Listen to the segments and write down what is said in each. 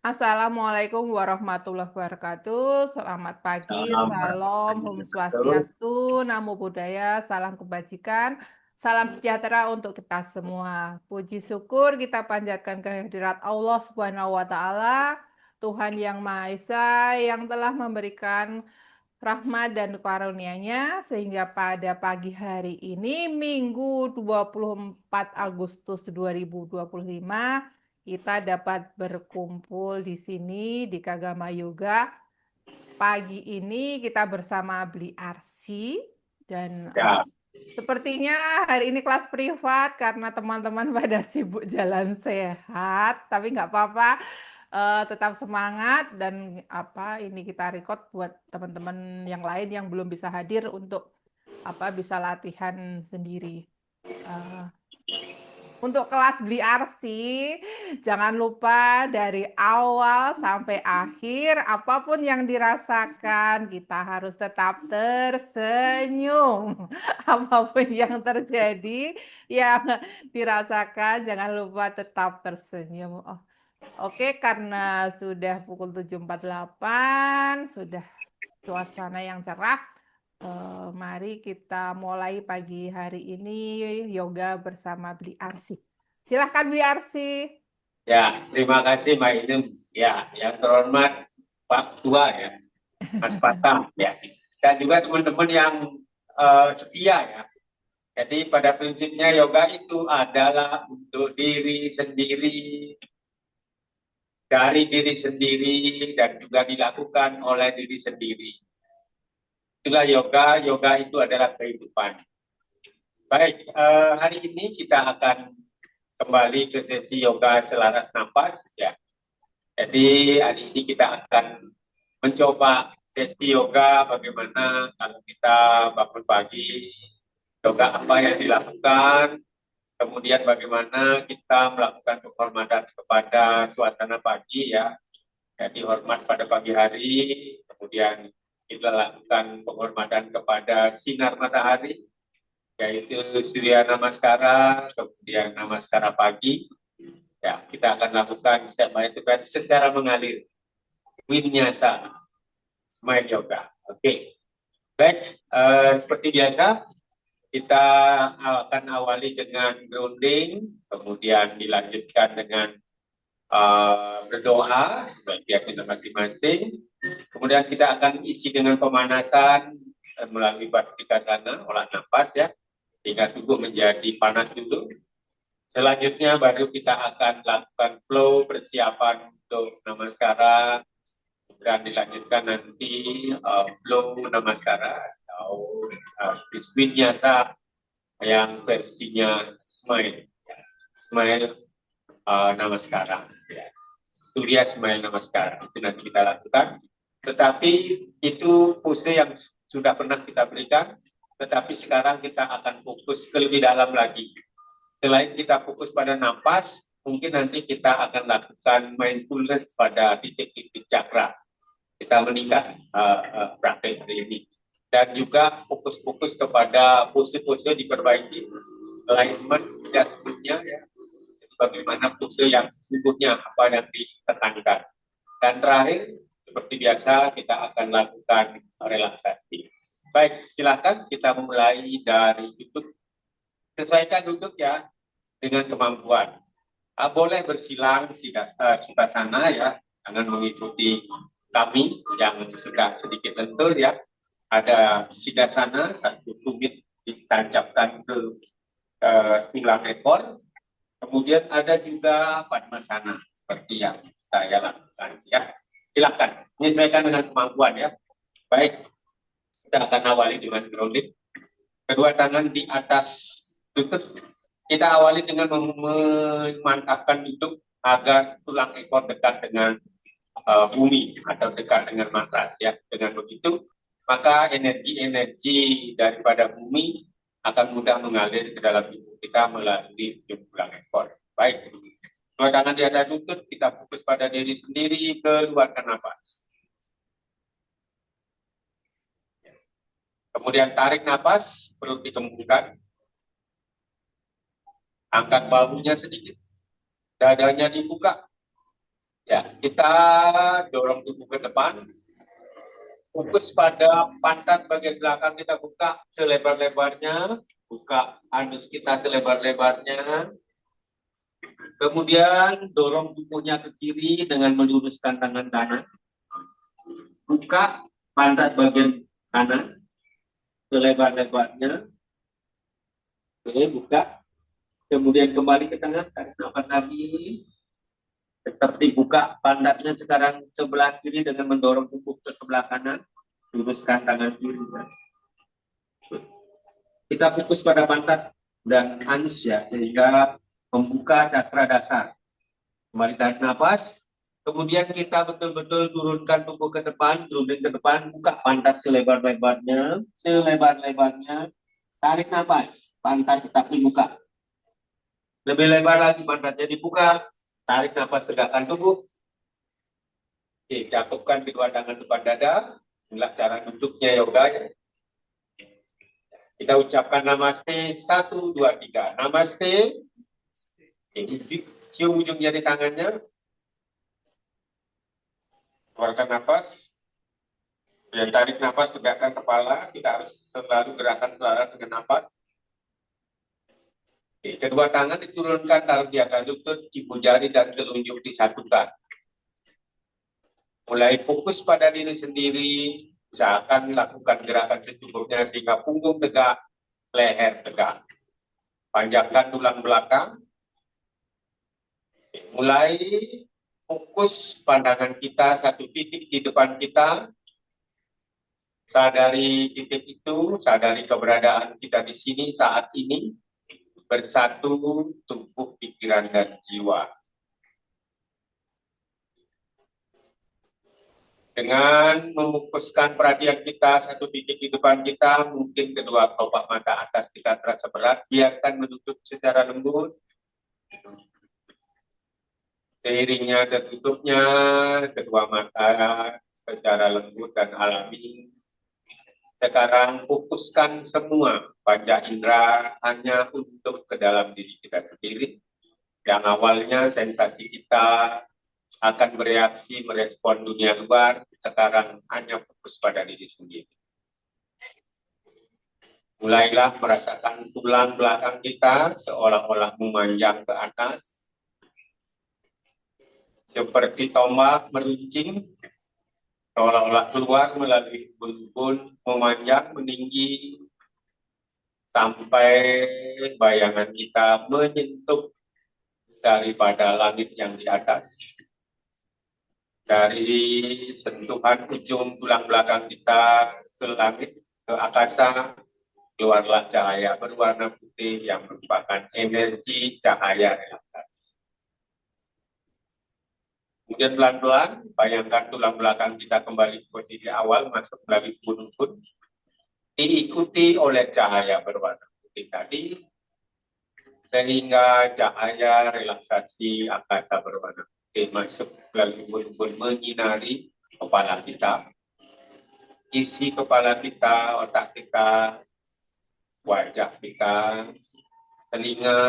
Assalamualaikum warahmatullahi wabarakatuh. Selamat pagi, Salam salam, warahmatullahi Om wabarakatuh. Swastiastu, Namo Buddhaya, salam kebajikan, salam sejahtera untuk kita semua. Puji syukur kita panjatkan kehadirat Allah Subhanahu wa Ta'ala, Tuhan yang Maha Esa, yang telah memberikan rahmat dan karunia-Nya sehingga pada pagi hari ini Minggu 24 Agustus 2025 kita dapat berkumpul di sini di Kagama Yoga. Pagi ini kita bersama Bli Arsi dan Ya, sepertinya hari ini kelas privat karena teman-teman pada sibuk jalan sehat, tapi nggak apa-apa, tetap semangat dan ini kita record buat teman-teman yang lain yang belum bisa hadir untuk bisa latihan sendiri. Eh, untuk kelas Beli Arsi, jangan lupa dari awal sampai akhir, apapun yang dirasakan, kita harus tetap tersenyum. Apapun yang terjadi, yang dirasakan, jangan lupa tetap tersenyum. Oh, oke, karena sudah pukul 7.48, sudah suasana yang cerah. Mari kita mulai pagi hari ini yoga bersama Bli Arsi. Silahkan Bli Arsi. ya, terima kasih Mbak Inem. Ya, yang terhormat Pak Tua ya, Mas Patang ya, dan juga teman-teman yang setia ya. Jadi pada prinsipnya yoga itu adalah untuk diri sendiri, dari diri sendiri, dan juga dilakukan oleh diri sendiri. Itulah yoga. Yoga itu adalah kehidupan. Baik, hari ini kita akan kembali ke sesi yoga selaras napas ya. Jadi hari ini kita akan mencoba sesi yoga bagaimana kalau kita bangun pagi, yoga apa yang dilakukan, kemudian bagaimana kita melakukan penghormatan kepada suasana pagi ya. Jadi hormat pada pagi hari, kemudian kita lakukan penghormatan kepada sinar matahari, yaitu Surya Namaskara, kemudian Namaskara pagi. Ya, kita akan lakukan step by step secara mengalir. Vinyasa, Smile Yoga. Oke, baik. Seperti biasa, kita akan awali dengan grounding, kemudian dilanjutkan dengan berdoa sebagai kita masing-masing. Kemudian kita akan isi dengan pemanasan melalui Bhaskara, olah nafas ya, hingga tubuh menjadi panas dulu. Selanjutnya baru kita akan lakukan flow persiapan untuk namaskara, dan dilanjutkan nanti flow namaskara atau Visvinyasa yang versinya smile, smile namaskara, ya. Surya smile namaskara itu nanti kita lakukan. Tetapi itu pose yang sudah pernah kita berikan, tetapi sekarang kita akan fokus ke lebih dalam lagi. Selain kita fokus pada napas, mungkin nanti kita akan lakukan mindfulness pada titik-titik cakra. Kita meningkat praktek hari ini. Dan juga fokus-fokus kepada pose-pose diperbaiki, alignment dan sebagainya ya. Bagaimana pose yang sesungguhnya apa yang ditekankan. Dan terakhir, seperti biasa kita akan lakukan relaksasi. Baik, silakan kita mulai dari duduk. Sesuaikan duduk ya dengan kemampuan. Boleh bersilang suasana ya, jangan mengikuti kami yang sudah sedikit lentur ya. Ada sidasana, satu tumit ditancapkan ke tulang ekor. Kemudian ada juga padmasana seperti yang saya lakukan ya. Silakan menyesuaikan dengan kemampuan ya. Baik, kita akan awali dengan grounding. Kedua tangan di atas lutut. Kita awali dengan memantapkan duduk agar tulang ekor dekat dengan bumi atau dekat dengan matras ya. Dengan begitu, maka energi-energi daripada bumi akan mudah mengalir ke dalam tubuh kita melalui ujung tulang ekor. Baik. Dua tangan di atas lutut, kita fokus pada diri sendiri, keluarkan nafas. Kemudian tarik nafas, perut dikembangkan. Angkat bahunya sedikit, dadanya dibuka. Ya, kita dorong tubuh ke depan, fokus pada pantat bagian belakang, kita buka selebar-lebarnya, buka anus kita selebar-lebarnya, kemudian dorong tubuhnya ke kiri dengan meluruskan tangan kanan, buka pantat bagian kanan selebar-lebarnya, oke, buka, kemudian kembali ke tengah, tarik nafas lagi, tetap dibuka pantatnya sekarang sebelah kiri dengan mendorong tubuh ke sebelah kanan, luruskan tangan kiri. Kita fokus pada pantat dan anus ya, sehingga membuka cakra dasar. Kembali tarik nafas, kemudian kita betul-betul turunkan tubuh ke depan, turunin ke depan, buka pantat selebar-lebarnya, selebar-lebarnya, tarik nafas, pantat tetap dibuka. Lebih lebar lagi pantatnya dibuka, tarik nafas, tegakkan tubuh. Oke, cakupkan kedua tangan depan dada, inilah cara duduknya yoga ya. Kita ucapkan namaste, 1, 2, 3. Namaste. Ini cium ujung jari tangannya. Keluarkan nafas. Dan tarik nafas, tegakkan kepala. Kita harus selalu gerakan selaras dengan nafas. Oke, kedua tangan diturunkan, taruh di atas lutut, ibu jari dan telunjuk disatukan. Mulai fokus pada diri sendiri, usahakan lakukan gerakan secukupnya sehingga punggung tegak, leher tegak. Panjangkan tulang belakang. Mulai fokus pandangan kita satu titik di depan kita. Sadari titik itu, sadari keberadaan kita di sini saat ini. Bersatu tubuh, pikiran, dan jiwa. Dengan memfokuskan perhatian kita satu titik di depan kita, mungkin kedua kelopak mata atas kita terasa berat, biarkan menutup secara lembut. Seiringnya tertutupnya kedua mata secara lembut dan alami. Sekarang fokuskan semua panca indera hanya untuk ke dalam diri kita sendiri. Yang awalnya sensasi kita akan bereaksi, merespon dunia luar, sekarang hanya fokus pada diri sendiri. Mulailah merasakan tulang belakang kita seolah-olah memanjang ke atas, seperti tombak meruncing, seolah-olah keluar melalui ubun-ubun, memanjang, meninggi, sampai bayangan kita menyentuh daripada langit yang di atas. Dari sentuhan ujung tulang belakang kita ke langit, ke angkasa, keluarlah cahaya berwarna putih yang merupakan energi cahaya relaksasi. Kemudian pelan-pelan, bayangkan tulang belakang kita kembali ke posisi awal, masuk melalui ubun-ubun, diikuti oleh cahaya berwarna putih tadi, sehingga cahaya relaksasi angkasa berwarna putih masuk melalui ubun-ubun menyinari kepala kita, isi kepala kita, otak kita, wajah kita, telinga,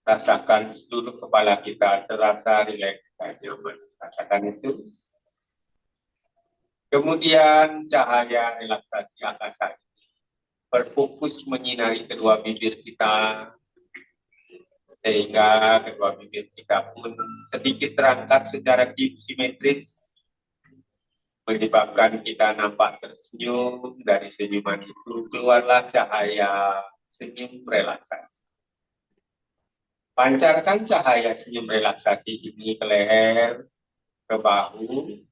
rasakan seluruh kepala kita terasa rileks dan nyaman. Rasakan itu. Kemudian cahaya relaksasi angkasa berfokus menyinari kedua bibir kita, sehingga kedua bibir kita pun sedikit terangkat secara simetris, menyebabkan kita nampak tersenyum. Dari senyuman itu keluarlah cahaya senyum relaksasi. Pancarkan cahaya senyum relaksasi ini ke leher, ke bahu,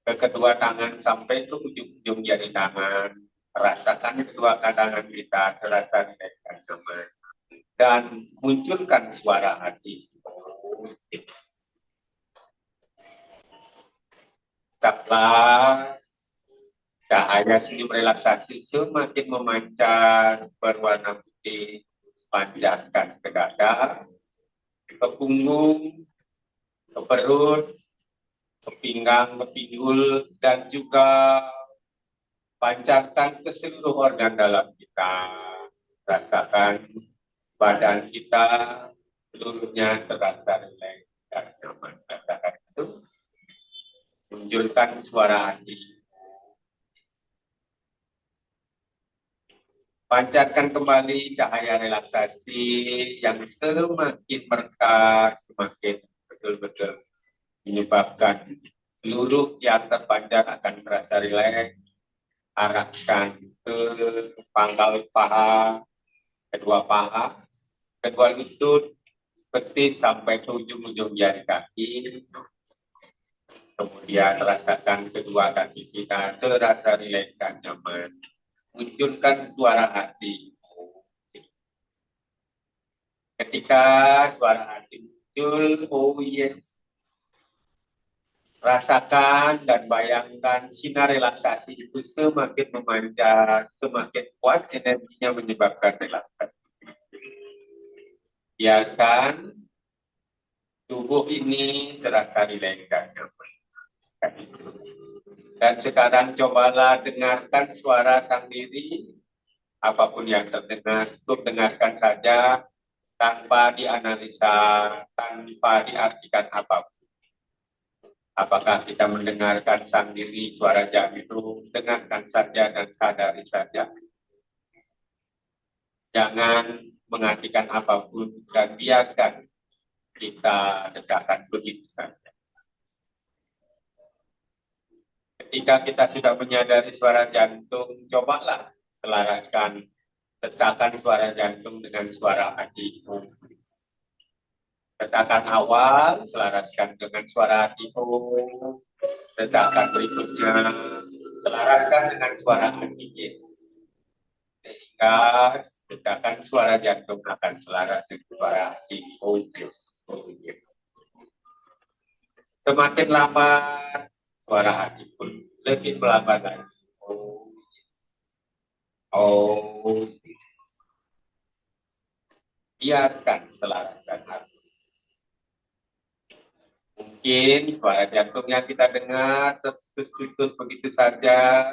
ke kedua tangan sampai ke ujung-ujung jari tangan. Rasakan kedua tangan kita terasa rileks dan nyaman. Dan munculkan suara hati. Tetaplah cahaya senyum relaksasi semakin memancar berwarna putih, panjatkan ke dada, ke punggung, ke perut, ke pinggang, ke pinggul, dan juga pancarkan ke seluruh organ dalam kita. Rasakan badan kita seluruhnya terasa rileks dan nyaman. Rasakan Munculkan suara hati. Pancarkan kembali cahaya relaksasi yang semakin merekat, semakin betul-betul menyebabkan seluruh yang terpancar akan merasa rileks. Arahkan ke pangkal paha, kedua lutut, betis sampai ke ujung-ujung jari kaki. Kemudian rasakan kedua kaki kita terasa rileks dan nyaman. Munculkan suara hati. Ketika suara hati muncul, oh yes, rasakan dan bayangkan sinar relaksasi itu semakin memancar, semakin kuat energinya menyebabkan relaksasi. Biarkan tubuh ini terasa rileks dan nyaman. Dan sekarang cobalah dengarkan suara sang diri, apapun yang terdengar, cukup dengarkan saja tanpa dianalisa, tanpa diartikan apapun. Apakah kita mendengarkan sang diri suara jantung, dengarkan saja dan sadari saja. Jangan mengartikan apapun dan biarkan kita dengarkan begitu saja. Ketika kita sudah menyadari suara jantung, cobalah selaraskan detakan suara jantung dengan suara hatimu. Detakan awal selaraskan dengan suara hatimu. Detakan berikutnya selaraskan dengan suara hati. Sehingga detakan suara jantung akan selaras dengan suara hati. Semakin lambat suara hati pun lebih melambat lagi. Biarkan selaraskan hati. Mungkin suara jantung yang kita dengar terputus-putus begitu saja.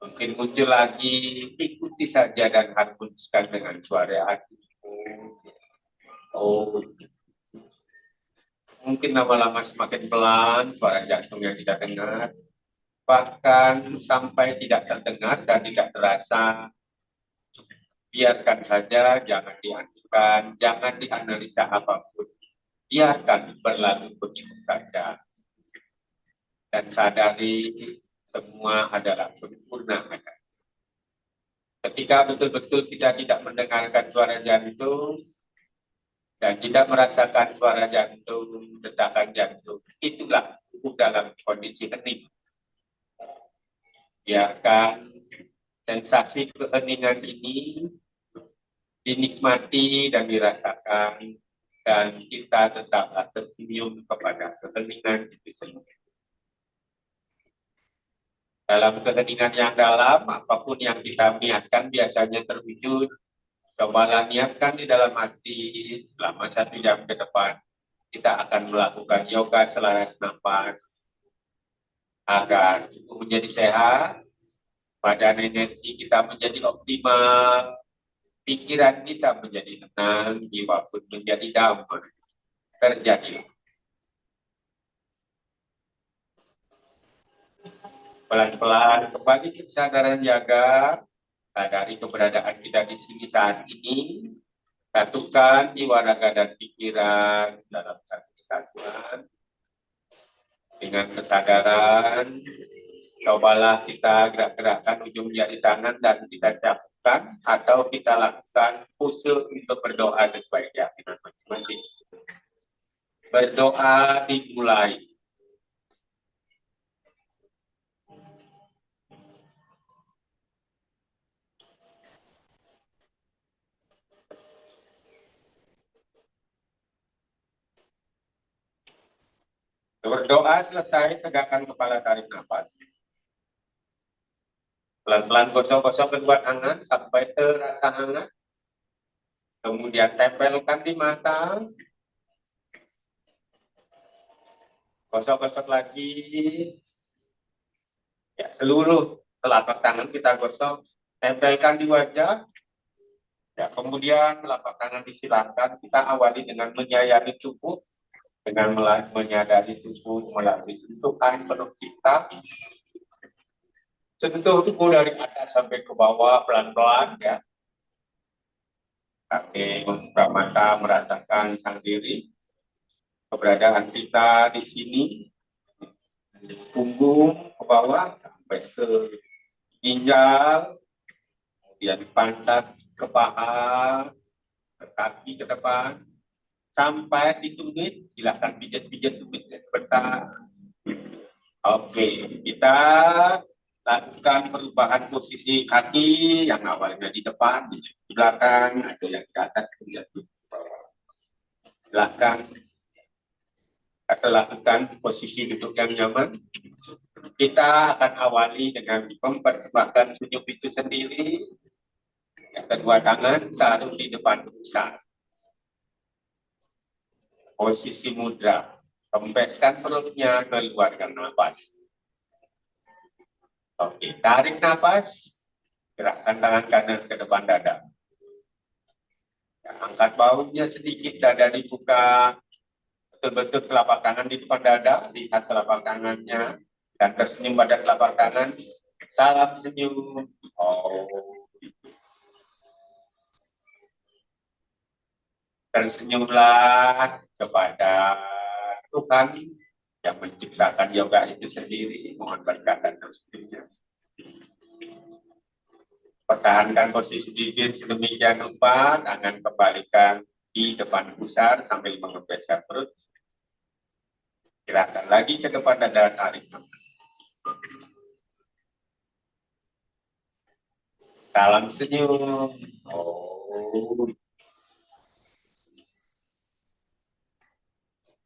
Mungkin muncul lagi, ikuti saja dan harmoniskan dengan suara hatimu. Mungkin lama-lama semakin pelan suara jantung yang kita dengar. Bahkan sampai tidak terdengar dan tidak terasa. Biarkan saja, jangan dianjurkan, jangan dianalisa apapun. Biarkan berlalu begitu saja. Dan sadari semua adalah sempurna. Ketika betul-betul kita tidak mendengarkan suara jantung dan tidak merasakan suara jantung, detakan jantung, itulah tubuh dalam kondisi hening. Biarkan sensasi keheningan ini dinikmati dan dirasakan, dan kita tetaplah tersenyum kepada keheningan itu sendiri. Dalam keheningan yang dalam, apapun yang kita niatkan biasanya terwujud. Cobalah niatkan di dalam hati selama 1 jam ke depan. Kita akan melakukan yoga selaras nafas agar tubuh menjadi sehat, badan energi kita menjadi optimal, pikiran kita menjadi tenang, jiwa pun menjadi damai. Terjadilah. Pelan-pelan kembali kesadaran jaga, sadari keberadaan kita di sini saat ini, satukan jiwa, raga, dan pikiran dalam satu kesatuan. Dengan kesadaran, cobalah kita gerak-gerakkan ujung jari tangan dan kita capkan atau kita lakukan pose untuk berdoa sesuai keyakinan masing-masing. Berdoa dimulai. Berdoa selesai, tegakkan kepala, tarik nafas. Pelan-pelan gosok-gosok kedua tangan sampai terasa hangat. Kemudian tempelkan di mata. Gosok-gosok lagi. Ya, seluruh telapak tangan kita gosok. Tempelkan di wajah. Ya, kemudian telapak tangan disilakan. Kita awali dengan menyayangi tubuh. dengan menyadari tubuh melalui sentuhan perut kita. Sentuh tubuh dari atas sampai ke bawah pelan-pelan ya. Kami membuka mata merasakan sang diri, keberadaan kita di sini, punggung ke bawah sampai ke ginjal, kemudian pantat ke paha, ke kaki ke depan, sampai di tumit. Silahkan pijat-pijat tumitnya sebentar. Oke, kita lakukan perubahan posisi kaki yang awalnya di depan, di belakang, atau yang di atas, kemudian di bawah. Belakang, atau lakukan posisi duduk yang nyaman. Kita akan awali dengan mempersembahkan senyum itu sendiri. Yang kedua tangan taruh di depan pusat. Posisi mudra. Kempeskan perutnya, keluarkan nafas. Oke, tarik nafas. Gerakkan tangan kanan ke depan dada. Angkat bahunya sedikit, dada dibuka. Betul-betul telapak tangan di depan dada. Lihat telapak tangannya. Dan tersenyum pada telapak tangan. Salam senyum. Tersenyumlah kepada Tuhan yang menciptakan yoga itu sendiri. Mohon berkat dan restunya. Pertahankan posisi diri sedemikian rupa, tangan kembalikan di depan pusar sambil mengepeskan perut. Gerakan lagi ke depan dada, tarik nafas. Salam senyum.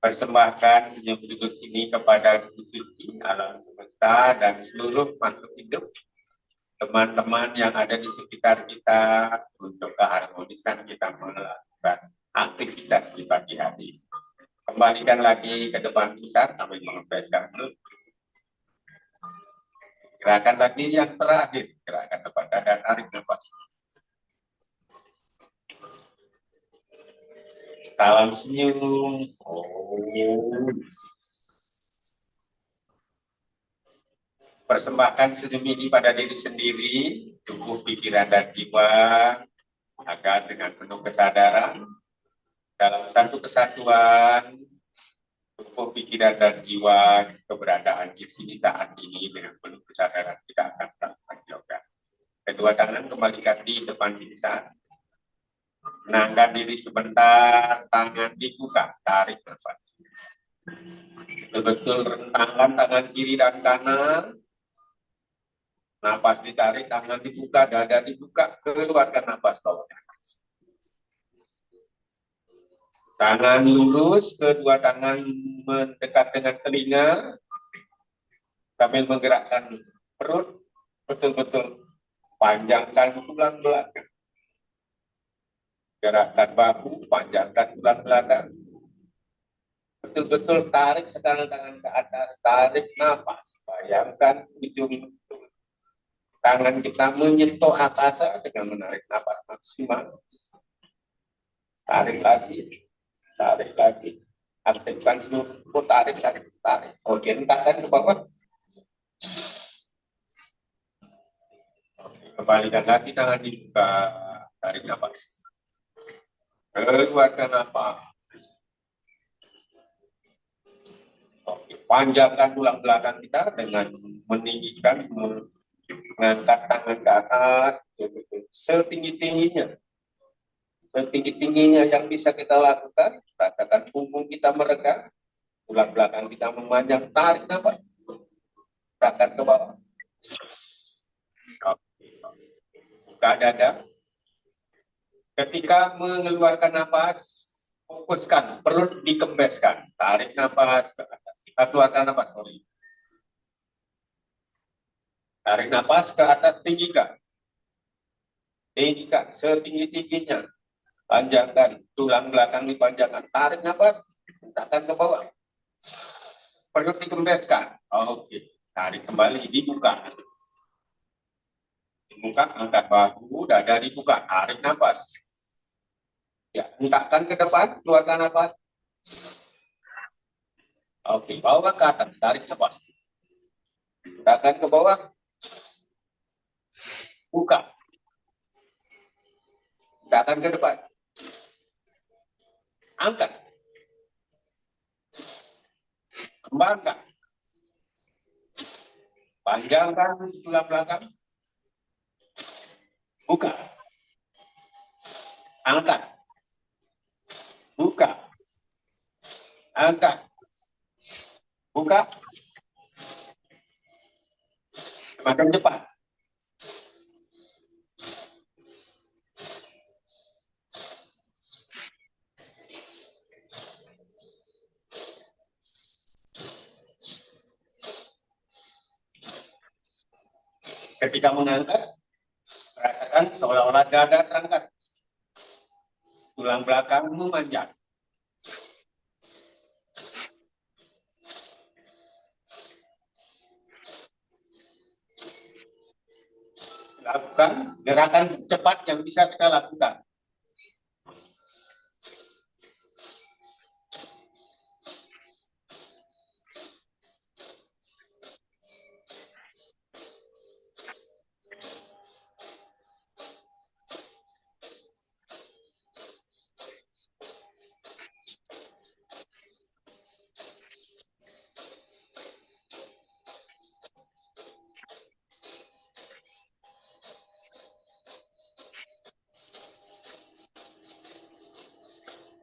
Persembahkan senyum duduk ini kepada Gusti alam semesta dan seluruh makhluk hidup, teman-teman yang ada di sekitar kita, untuk keharmonisan kita melakukan aktivitas di pagi hari. Kembalikan lagi ke depan pusat sambil mengepeskan perut. Gerakan lagi yang terakhir, gerakan depan dada, tarik nafas. Salam senyum. Persembahkan senyum ini pada diri sendiri, tubuh, pikiran, dan jiwa, agar dengan penuh kesadaran, dalam satu kesatuan, tubuh, pikiran, dan jiwa, keberadaan di sini saat ini dengan penuh kesadaran kita akan melakukan yoga. Kedua tangan kembalikan di depan pusat. Menangkan diri sebentar, tangan dibuka, tarik nafas. Betul-betul rentangkan tangan kiri dan kanan. Nafas ditarik, tangan dibuka, dada dibuka, keluarkan nafas bawah. Tangan lurus, kedua tangan mendekat dengan telinga, sambil menggerakkan perut, betul-betul panjangkan tulang belakang. Gerakkan bahu, panjangkan tulang belakang. Betul-betul tarik sekarang tangan ke atas, tarik nafas. Bayangkan ujung tangan kita menyentuh akasa dengan menarik nafas maksimal. Tarik lagi, tarik lagi. Aktifkan seluruh, tarik, tarik, tarik. Oke, entahkan ke bawah. Oke, kembalikan lagi tangan dibuka, tarik nafas. Keluarkan nafas. Oke, panjangkan tulang belakang kita dengan meninggikan, mengangkat tangan ke atas, setinggi-tingginya. Setinggi-tingginya yang bisa kita lakukan, rasakan punggung kita mereka, tulang belakang kita memanjang, tarik nafas, rasakan ke bawah. Oke. Buka dada. Ketika mengeluarkan nafas, fokuskan, perut dikempeskan, tarik nafas ke atas. Kita keluarkan nafas, sorry. Tarik nafas ke atas, tinggikan. Tinggikan, setinggi-tingginya. Panjangkan, tulang belakang dipanjangkan. Tarik nafas, letakkan ke bawah. Perut dikempeskan. Oke, tarik kembali, dibuka. Dibuka, angkat bahu, dada dibuka. Tarik nafas. Ya, hentakkan ke depan, keluarkan nafas. Oke, bawa ke atas, tarik nafas. Tangan ke bawah, buka. Tangan ke depan, angkat. Kembangkan. Panjangkan tulang belakang, buka. Angkat, buka. Angkat, buka. Semakin cepat. Ketika mengangkat, rasakan seolah-olah dada terangkat. Tulang belakang memanjang. Lakukan gerakan cepat yang bisa kita lakukan.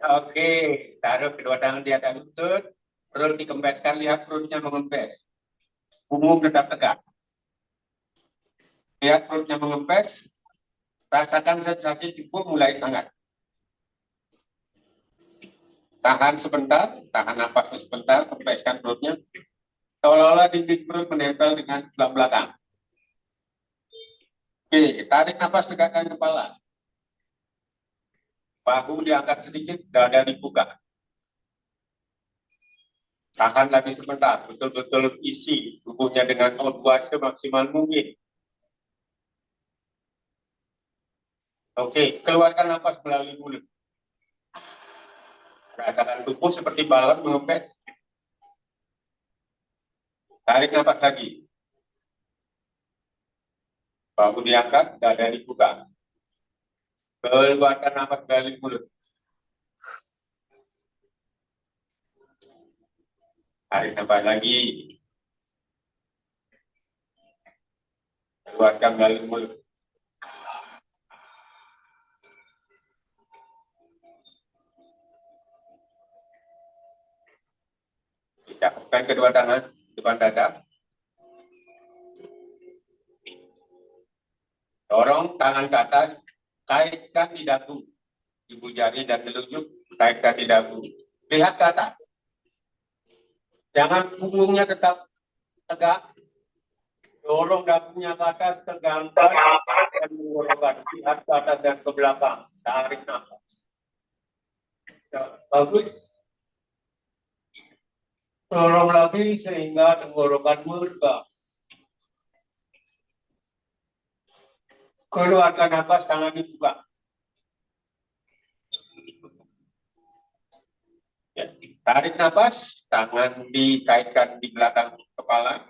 Oke, taruh kedua tangan di atas lutut, perut dikempeskan, lihat perutnya mengempes. Punggung tetap tegak. Lihat perutnya mengempes, rasakan sensasi tubuh mulai hangat. Tahan sebentar, tahan napas sebentar, kempeskan perutnya. Seolah-olah dinding perut menempel dengan tulang belakang. Oke, tarik napas, tegakkan kepala. Bahu diangkat sedikit, dada dibuka. Tahan lagi sebentar, betul-betul isi tubuhnya dengan otot semaksimal mungkin. Oke, keluarkan napas melalui mulut. Rasakan tubuh seperti balon mengempes. Tarik napas lagi. Bahu diangkat, dada dibuka. Keluarkan napas melalui mulut. Tarik napas lagi. Keluarkan melalui mulut. Cakupkan kedua tangan depan dada. Dorong tangan ke atas, kaitkan di dagu. Ibu jari dan telunjuk, kaitkan di dagu. Lihat ke atas. Jangan punggungnya tetap tegak. Dorong dagunya ke atas, tegangkan, dan mengorokkan. Lihat ke atas dan ke belakang. Tarik nafas. Bagus. Dorong lagi sehingga tenggorokan meregah. Keluarkan nafas, tangan dibuka. Ya. Tarik nafas, tangan dikaitkan di belakang kepala.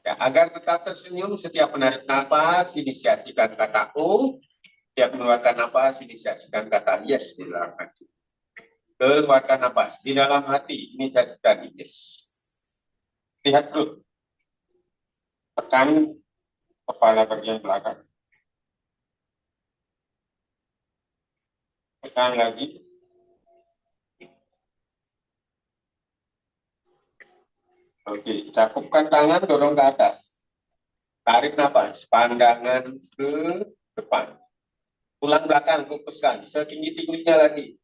Ya, agar tetap tersenyum setiap menarik nafas, inisiasikan kata O. Setiap mengeluarkan nafas, inisiasikan kata yes di dalam hati. Keluarkan nafas di dalam hati, inisiasikan yes. Lihat dulu. Tekan kepala bagian belakang. Tekan lagi. Oke, cakupkan tangan, dorong ke atas. Tarik nafas, pandangan ke depan. Tulang belakang fokuskan, setinggi-tingginya lagi.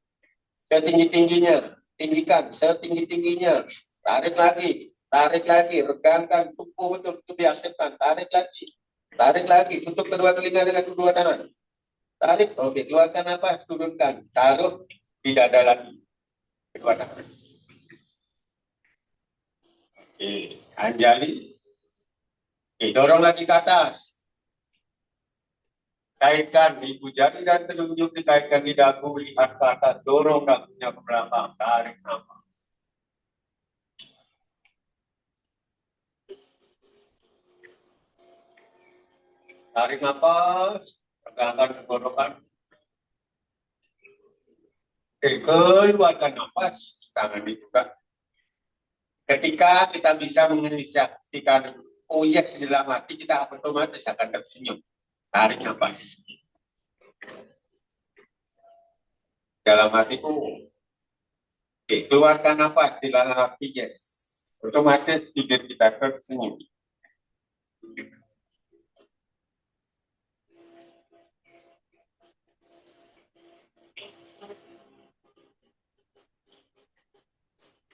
Setinggi-tingginya, tinggikan, setinggi-tingginya. Tarik lagi, regangkan tubuh betul-betul diaktifkan. Tarik lagi, tutup kedua telinga dengan kedua tangan. Tarik, oke, keluarkan nafas, turunkan. Taruh di dada lagi, kedua tangan. Oke, anjali. Oke, dorong lagi ke atas. Kaitkan ibu jari dan telunjuk dikaitkan di dagu, lihat ke atas, dorong dagunya ke belakang, tarik nafas. Tarik nafas, regangkan tenggorokan. Keluarkan nafas, tangan dibuka. Ketika kita bisa menginisiasikan oh yes di dalam hati, kita otomatis akan tersenyum. Tarik nafas. Dalam hati, oh. Oke, keluarkan nafas di dalam hati, yes. Otomatis bibir kita tersenyum.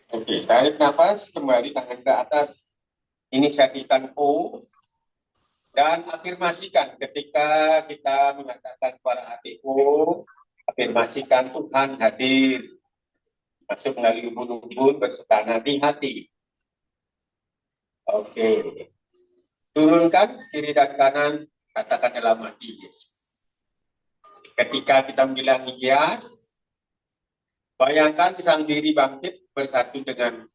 Oke, tarik nafas, kembali tangan ke atas. Inisiasikan O, dan afirmasikan ketika kita mengatakan suara hati O, afirmasikan Tuhan hadir. Masuk melalui ubun-ubun bersekana di hati. Oke. Turunkan kiri dan kanan, katakan dalam hati, yes. Ketika kita bilang yes, bayangkan sang diri bangkit bersatu dengan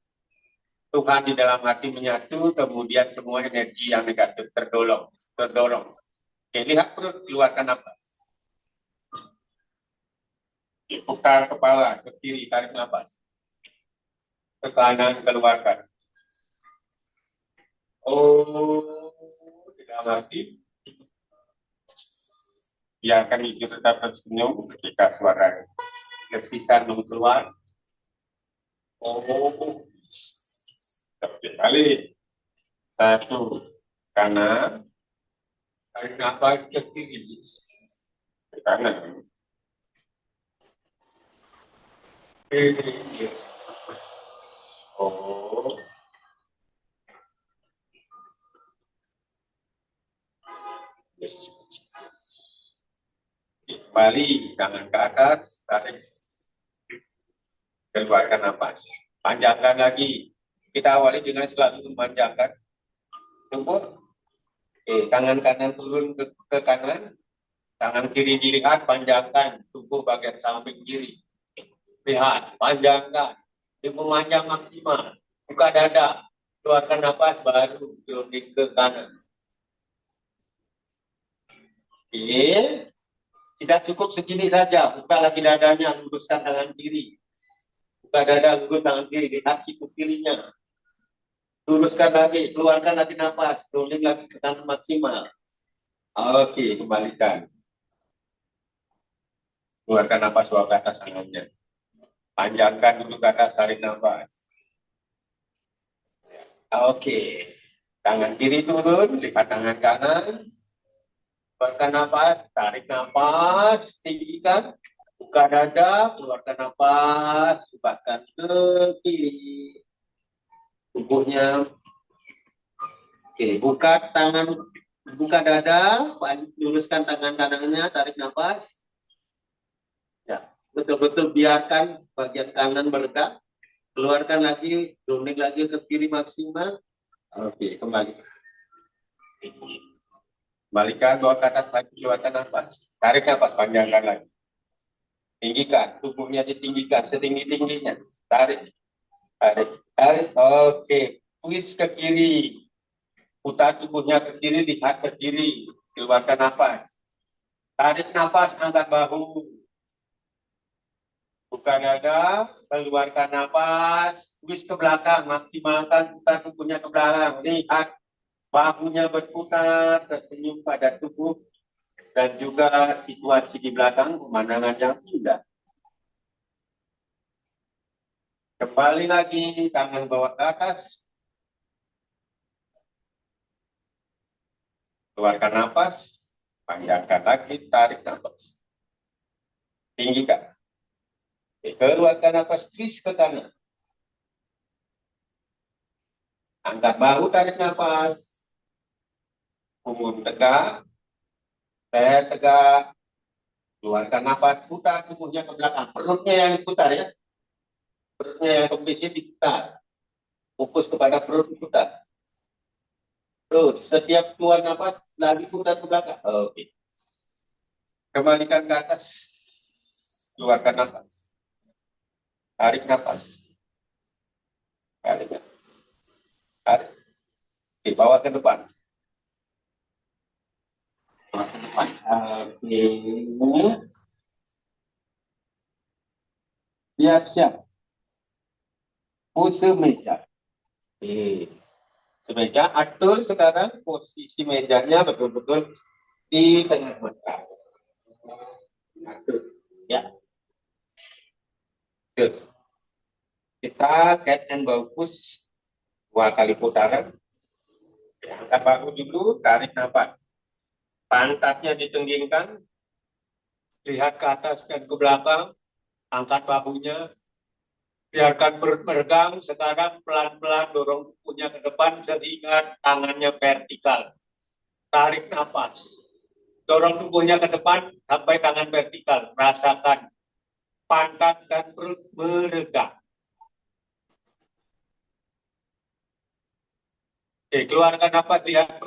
Tuhan di dalam hati menyatu, kemudian semua energi yang negatif terdorong. Oke, lihat perut, keluarkan nafas. Putar kepala ke kiri, tarik nafas. Ke kanan, keluarkan. Oh, di dalam hati. Biarkan hidung tetap tersenyum ketika suara kesisan keluar. Oh, kali. Satu, kanan. Tarik nafas ke kiri. Ke kanan. Kiri. Oh. Yes. Kembali, tangan ke atas, tarik. Keluarkan nafas. Panjangkan lagi. Kita awali dengan selalu memanjangkan tubuh. Oke, tangan kanan turun ke kanan. Tangan kiri dilihat, panjangkan tubuh bagian samping kiri. Lihat, panjangkan. Memanjang maksimal. Buka dada. Keluarkan nafas baru turun ke kanan. Oke. Tidak cukup segini saja. Buka lagi dadanya, luruskan tangan kiri. Buka dada, lurus tangan kiri. Lihat siku kirinya. Luruskan lagi, keluarkan lagi nafas. Rolling lagi ke kanan maksimal. Oke, kembalikan. Keluarkan nafas ke atas tangannya. Panjangkan dulu ke atas, tarik nafas. Oke. Tangan kiri turun, lipat tangan kanan. Keluarkan nafas, tarik nafas, tinggikan. Buka dada, keluarkan nafas, ubahkan ke kiri. Tubuhnya. Oke, buka tangan, buka dada, luruskan tangan kanannya, tarik nafas. Ya, betul-betul biarkan bagian kanan bergerak. Keluarkan lagi, running lagi ke kiri maksimal. Oke, kembali. Kembalikan bawa ke atas lagi, keluarkan nafas. Tarik nafas, panjangkan lagi. Tinggikan, tubuhnya ditinggikan setinggi-tingginya. Tarik, tarik, tarik. Oke, twist ke kiri. Putar tubuhnya ke kiri, lihat ke kiri. Keluarkan nafas. Tarik nafas, angkat bahu. Buka dada, keluarkan nafas. Twist ke belakang, maksimalkan putar tubuhnya ke belakang. Lihat, bahunya berputar, tersenyum pada tubuh. Dan juga situasi di belakang, pemandangan yang indah. Kembali lagi, tangan bawah ke atas. Keluarkan nafas, panjangkan lagi, tarik nafas. Tinggikan. Keluarkan nafas, twist ke kanan. Angkat bahu, tarik nafas. Punggung tegak, leher tegak. Keluarkan nafas, putar tubuhnya ke belakang. Perutnya yang diputar ya. Perutnya yang kondisi diputar. Fokus kepada perut diputar. Terus, setiap keluar nafas, lagi putar ke belakang. Oke. Kembalikan ke atas. Keluarkan nafas. Tarik nafas. Tarik nafas. Tarik. Oke, bawa ke depan. ke depan. Oke. Siap-siap. Pose meja. Oke. Semeja, atur sekarang posisi mejanya betul-betul di tengah mata. Atur. Ya. Good. Kita cat and bow push 2 kali putaran. Angkat bahu dulu, tarik nafas. Pantatnya ditenggingkan, lihat ke atas dan ke belakang, angkat bahunya, biarkan perut meregang. Sekarang pelan-pelan dorong tubuhnya ke depan sehingga tangannya vertikal. Tarik nafas, dorong tubuhnya ke depan sampai tangan vertikal. Rasakan pantat dan perut meregang. Oke, keluarkan nafas, lihat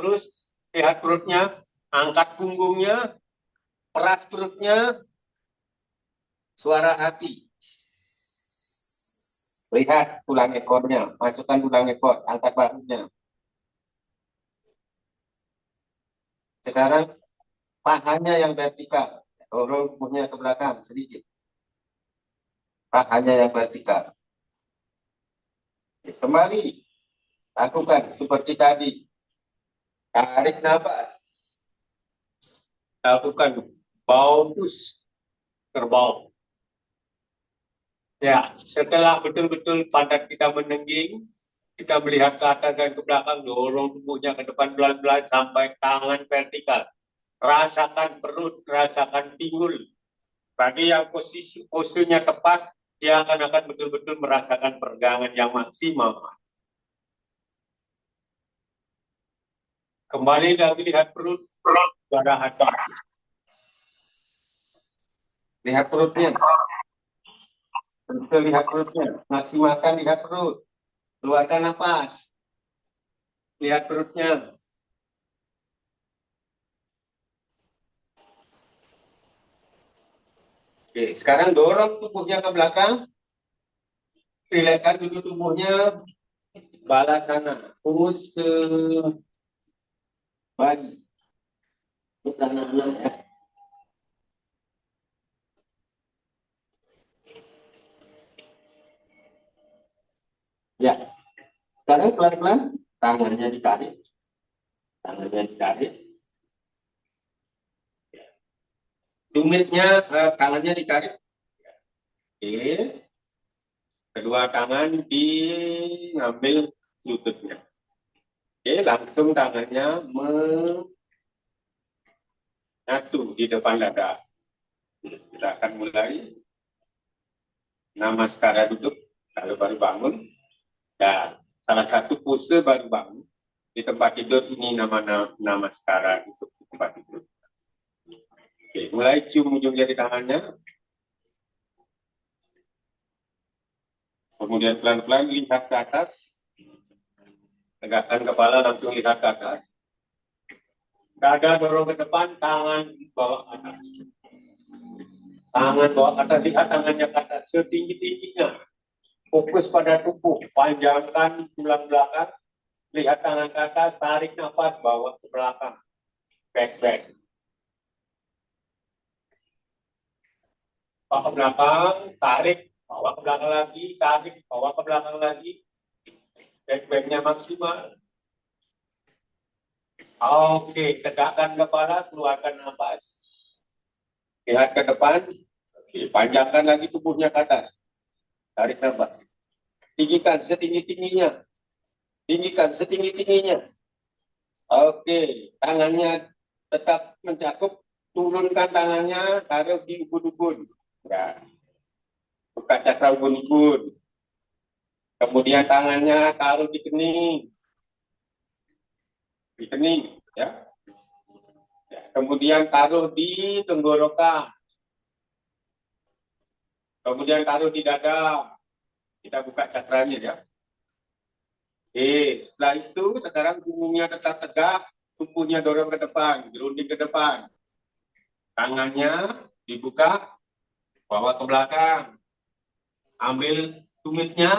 perutnya, angkat punggungnya, peras perutnya, suara hati. Lihat tulang ekornya, masukkan tulang ekor, angkat bahunya. Sekarang pahanya yang vertikal, dorong tubuhnya ke belakang sedikit. Pahanya yang vertikal. Kembali, lakukan seperti tadi. Tarik nafas. Lakukan bow push, kerbau. Ya, setelah betul-betul pantat kita menengging, kita melihat ke atas dan ke belakang, dorong tubuhnya ke depan pelan-pelan sampai tangan vertikal. Rasakan perut, rasakan pinggul. Bagi yang posisinya tepat, dia akan betul-betul merasakan peregangan yang maksimal. Kembali lagi lihat perut, suara hati. Lihat perutnya. Lihat perutnya. Maksimalkan lihat perut. Keluarkan nafas. Lihat perutnya. Oke, sekarang dorong tubuhnya ke belakang. Rilekskan dulu tubuhnya. Balasana. Pose bagi. Sana ya. Ya. Sekarang pelan-pelan tangannya ditarik. Tangannya ditarik. Tumitnya, tangannya ditarik. Oke. Kedua tangan diambil lututnya. Oke, langsung tangannya menyatu di depan dada. Kita akan mulai. Namaskara duduk kalau baru bangun. Dan salah satu pose baru bangun di tempat tidur ini namaskara untuk di tempat tidur. Oke, mulai cium ujung jari tangannya. Kemudian pelan-pelan lihat ke atas. Tegakkan kepala, langsung lihat ke atas. Dada dorong ke depan, tangan bawa ke atas. Tangan bawa ke atas, lihat tangannya ke atas setinggi-tingginya. Fokus pada tubuh, panjangkan tulang belakang. Lihat tangan ke atas, tarik nafas, bawa ke belakang. Back. Bawa ke belakang, tarik, bawa ke belakang lagi, tarik, bawa ke belakang lagi. Back-nya maksimal. Oke, tegakkan kepala, keluarkan nafas. Lihat ke depan. Oke, panjangkan lagi tubuhnya ke atas. Tarik nafas. Tinggikan setinggi-tingginya. Tinggikan setinggi-tingginya. Oke, tangannya tetap mencakup. Turunkan tangannya, taruh di ubun-ubun. Ya. Buka cakra ubun-ubun. Kemudian tangannya taruh di kening. Di kening, ya. Kemudian taruh di tenggorokan. Kemudian taruh di dada. Kita buka cakranya, ya. Setelah itu sekarang punggungnya tetap tegak, tubuhnya dorong ke depan, gerunding ke depan. Tangannya dibuka, bawa ke belakang. Ambil tumitnya,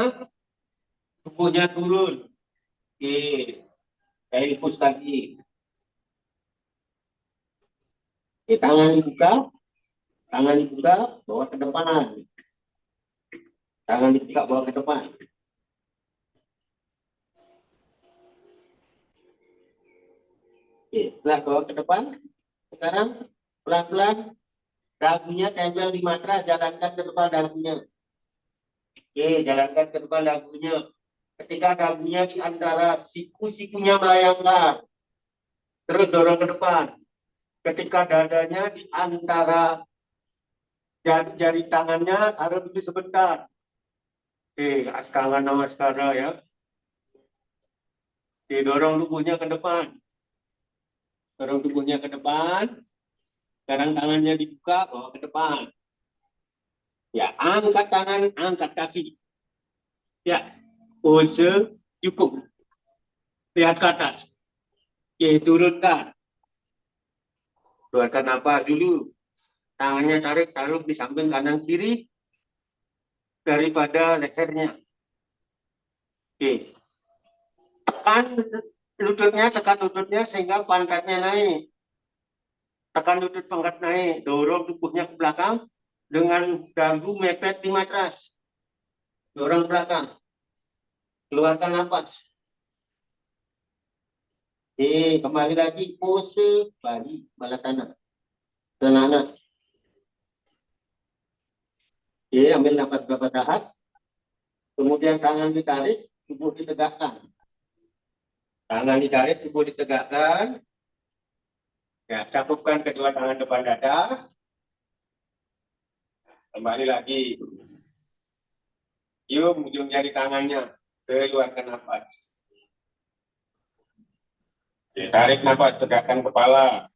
tubuhnya turun. Kayak lagi. tangan dibuka, bawa ke depan. Tangan dibuka, bawa ke depan. Oke, setelah bawa ke depan, sekarang pelan-pelan dagunya tempel di matras, jalankan ke depan dagunya. Oke, jalankan ke depan dagunya. Ketika dagunya di antara siku-sikunya melayangkan, terus dorong ke depan. Ketika dadanya di antara jari tangannya, taruh dulu sebentar. Oke, Astanga Namaskara ya. Didorong tubuhnya ke depan. Dorong tubuhnya ke depan. Sekarang tangannya dibuka, bawa ke depan. Ya, angkat tangan, angkat kaki. Ya, pose cukup. Lihat ke atas. Oke, turunkan. Keluarkan napas dulu. Tangannya tarik, taruh di samping kanan kiri daripada lehernya. Oke. Tekan lututnya sehingga pantatnya naik. Tekan lutut pangkat naik, dorong tubuhnya ke belakang dengan dagu mepet di matras. Dorong belakang. Keluarkan napas. Kembali lagi pose balik balasana. Tenang. Ambil napas beberapa saat. Kemudian tangan ditarik, tubuh ditegakkan. Tangan ditarik, tubuh ditegakkan. Ya, cakupkan kedua tangan depan dada. Kembali lagi. Ujung jari tangannya. Keluarkan nafas. Tarik nafas, tegakkan kepala.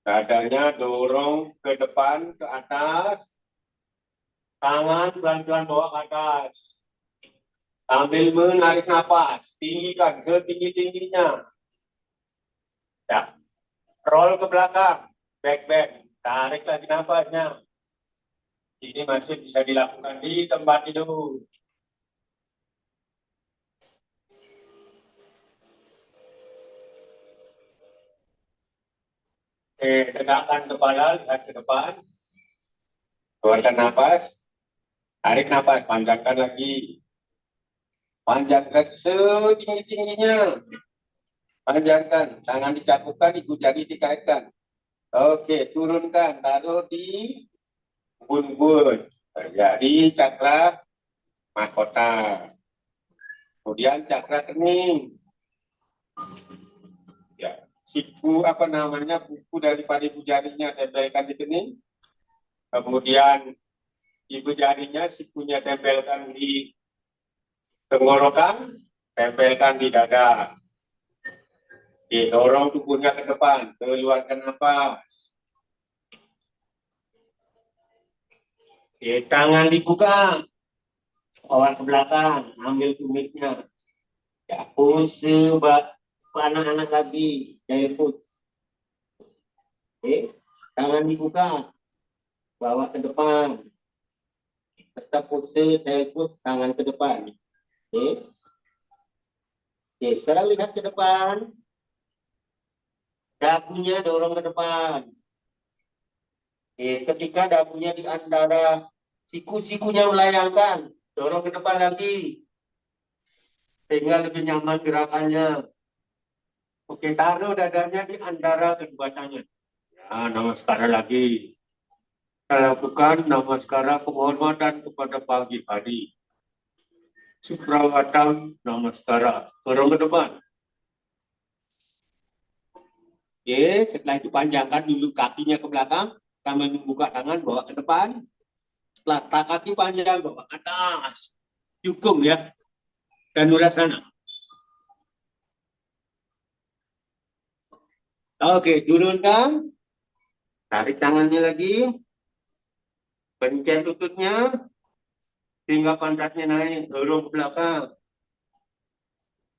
Dadanya dorong ke depan, ke atas. Tangan pelan-pelan bawa ke atas. Sambil menarik nafas. Tinggikan setinggi-tingginya. Ya. Roll ke belakang. Back bend. Tarik lagi nafasnya. Ini masih bisa dilakukan di tempat tidur. Tegakkan kepala, lihat ke depan. Keluarkan nafas. Tarik nafas, panjangkan lagi. Panjangkan setinggi-tingginya. Panjangkan, tangan dicakupkan, ibu jari dikaitkan. Oke, turunkan, taruh di bun-bun. Jadi cakra mahkota. Kemudian cakra kening. Ya, siku apa namanya buku daripada ibu jarinya tempelkan di kening. Kemudian ibu jarinya sikunya tempelkan di tenggorokan, tempelkan di dada. Dorong tubuhnya ke depan, keluarkan nafas. Tangan dibuka, bawa ke belakang, ambil tumitnya. Ya, pose anak-anak lagi, cair put. Tangan dibuka, bawa ke depan. Tetap pose cair put, tangan ke depan. Sekarang lihat ke depan. Dagunya dorong ke depan. Ketika dagunya di antara siku-sikunya melayangkan, dorong ke depan lagi. Sehingga lebih nyaman gerakannya. Oke, taruh dadanya di antara kedua tangan. Ya, namaskara lagi. Kita lakukan namaskara penghormatan kepada pagi hari. Suprawatam namaskara. Dorong ke depan. Oke, setelah itu panjangkan dulu kakinya ke belakang, sambil membuka tangan, bawa ke depan. Setelah kaki panjang, bawa ke atas. Jukung ya. Dan Nurasana. Oke, turunkan. Tarik tangannya lagi. Pencet lututnya. Sehingga pantatnya naik, dorong ke belakang.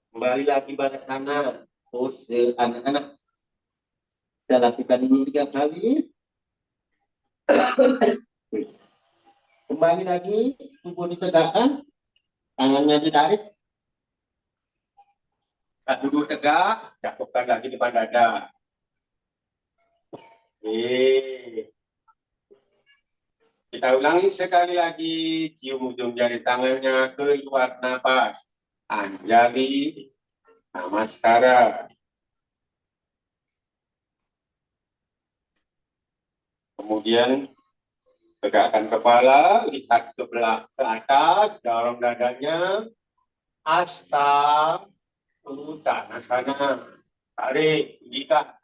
Kembali lagi pada sana. Pose anak-anak. Kita lakukan ini 3 kali. Kembali lagi, tubuh ditegakkan, tangannya ditarik. Duduk tegak, cakupkan lagi depan dada. Oke. Kita ulangi sekali lagi, cium ujung jari tangannya keluar napas. Anjali Namaskara. Kemudian tegakkan kepala, lihat ke belakang, ke atas, dorong dadanya. Asta Uttanasana. Tarik, tinggikan.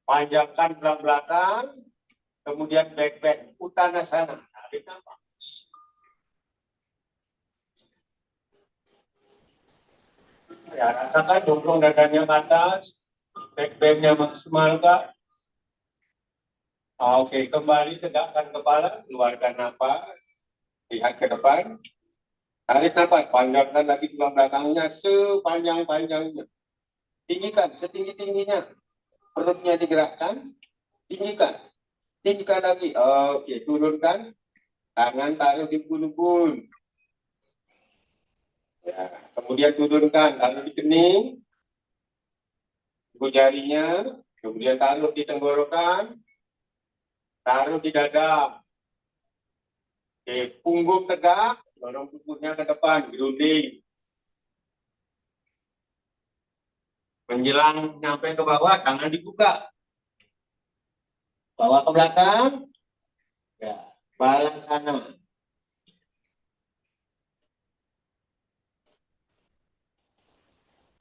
Panjangkan belakang, kemudian back Uttanasana. Tarik nafas. Ya, rasakan dorong dadanya ke atas, back-nya maksimal, Kak. Oke, kembali tegakkan kepala, keluarkan nafas, lihat ke depan, tarik nafas, panjangkan lagi tulang belakangnya sepanjang-panjangnya. Tinggikan setinggi-tingginya, perutnya digerakkan, tinggikan, tinggikan lagi. Oke, turunkan, tangan taruh di punggung. Ya, kemudian turunkan, taruh di kening, jarinya, kemudian taruh di tenggorokan, taruh di dada. Oke, punggung tegak, dorong tubuhnya ke depan, grounding. Menjelang sampai ke bawah, tangan dibuka. Bawa ke belakang, ya, balas kanan.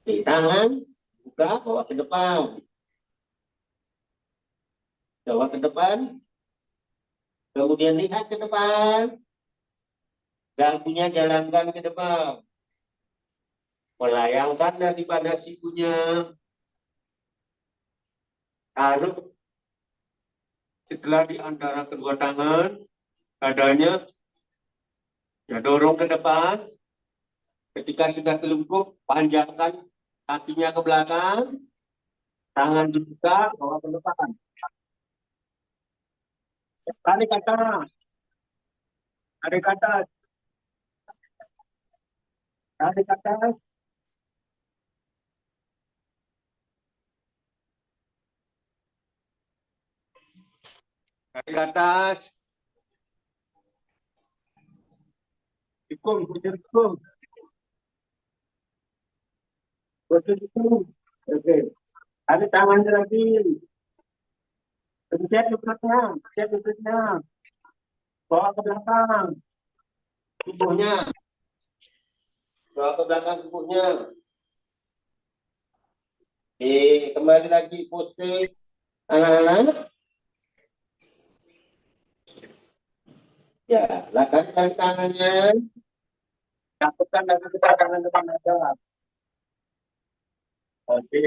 Di tangan, buka, bawa ke depan. Bawa ke depan, kemudian lihat ke depan. Garpunya jalankan ke depan. Melayangkan daripada sikunya. Taruh setelah di antara kedua tangan, dadanya, ya, dorong ke depan. Ketika sudah telungkup, panjangkan kakinya ke belakang, tangan dibuka, bawa ke depan. Tarik ke atas, tarik ke atas, tarik ke atas, tarik ke atas. Tikung, putar tikung. Putar tikung. Oke. Tarik tangannya lagi. Pencet lututnya, pencet lututnya. Bawa ke belakang. Tubuhnya. Bawa ke belakang tubuhnya. Oke, kembali lagi pose anak-anak. Ya, lakukan tangannya. Campurkan lagi kita tangan depan aja. Oke.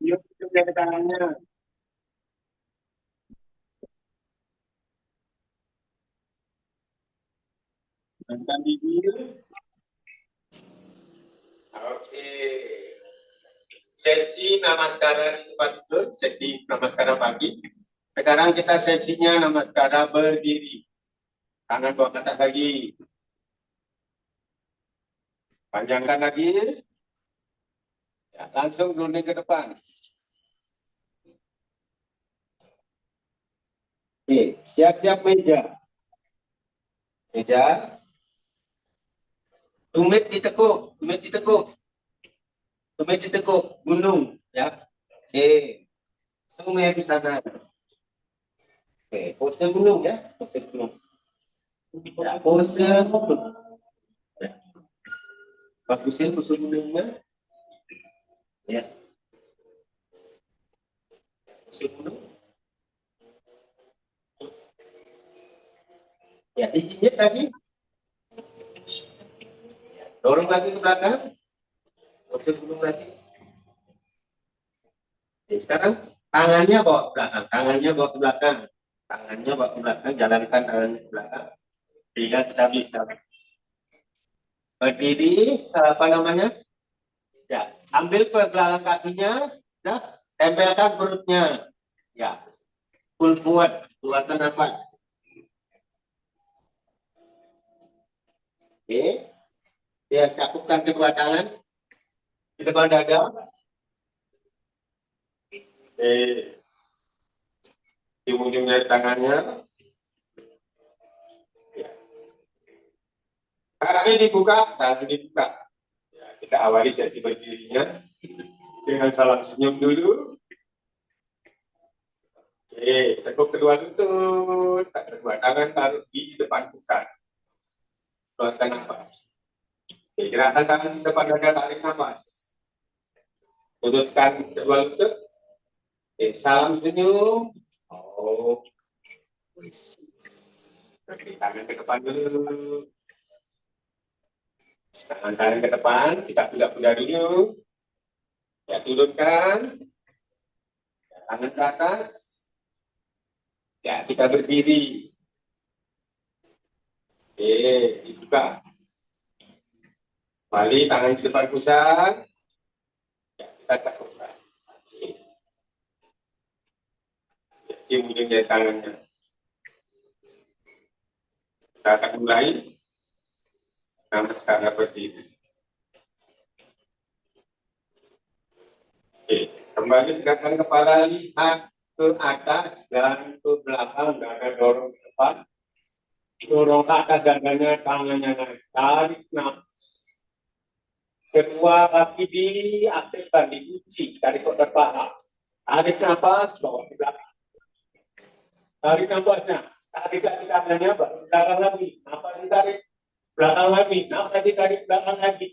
Yuk, dari tangannya. Tekan bibir. Oke. Sesi namaskara di tempat tidur, sesi namaskara pagi. Sekarang kita sesinya namaskara berdiri. Tangan bawah ke atas lagi. Panjangkan lagi. Ya, langsung berunding ke depan. Oke, siap-siap meja. Meja. Tumit ditekuk, tumit ditekuk. Tumit ditekuk, gunung. Ya. Oke. Tumit di sana. Oke, pose gunung ya. Pose gunung. Ya, pose gunung. Ya. Bagusin pose gunungnya. Ya. Pose gunung. Ya, dijinjit lagi. Dorong lagi ke belakang. Pose gunung lagi. Oke, sekarang tangannya bawa ke belakang. Tangannya bawa ke belakang. Tangannya bawa ke belakang. Jalankan tangannya ke belakang. Sehingga kita bisa berdiri, apa namanya? Ya, ambil pergelangan kakinya, ya, tempelkan perutnya. Ya, full forward, keluarkan nafas. Oke, ya, cakupkan kedua tangan di depan dada. Oke, Cium ujung jari tangannya. Ya. Kaki dibuka, kaki dibuka. Ya, kita awali sesi berdirinya dengan salam senyum dulu. Oke, tekuk kedua lutut, kedua tangan taruh di depan pusat. Keluarkan nafas. Oke, gerakan tangan di depan dada, tarik nafas. Putuskan kedua lutut. Oke, salam senyum. Oh, oke, tangan ke depan dulu. Tangan ke depan, kita buka-buka dulu. Ya, turunkan. Ya, tangan ke atas. Ya, kita berdiri. Oke, dibuka. Kembali tangan di depan pusat. Ya, kita cakupkan. Ya, cium ujung jari tangannya. Kita akan mulai. Namaskara berdiri. Oke, kembali tegakkan kepala, lihat ke atas dan ke belakang, dada dorong ke depan. Dorong ke atas dadanya, tangannya naik. Tarik nafas. Kedua kaki diaktifkan, dikunci, tarik ke paha. Tarik nafas, bawa ke belakang. Tarik nafasnya, tarik lagi tangannya, baru belakang lagi. Nafas ditarik, belakang lagi. Nafas ditarik, belakang lagi.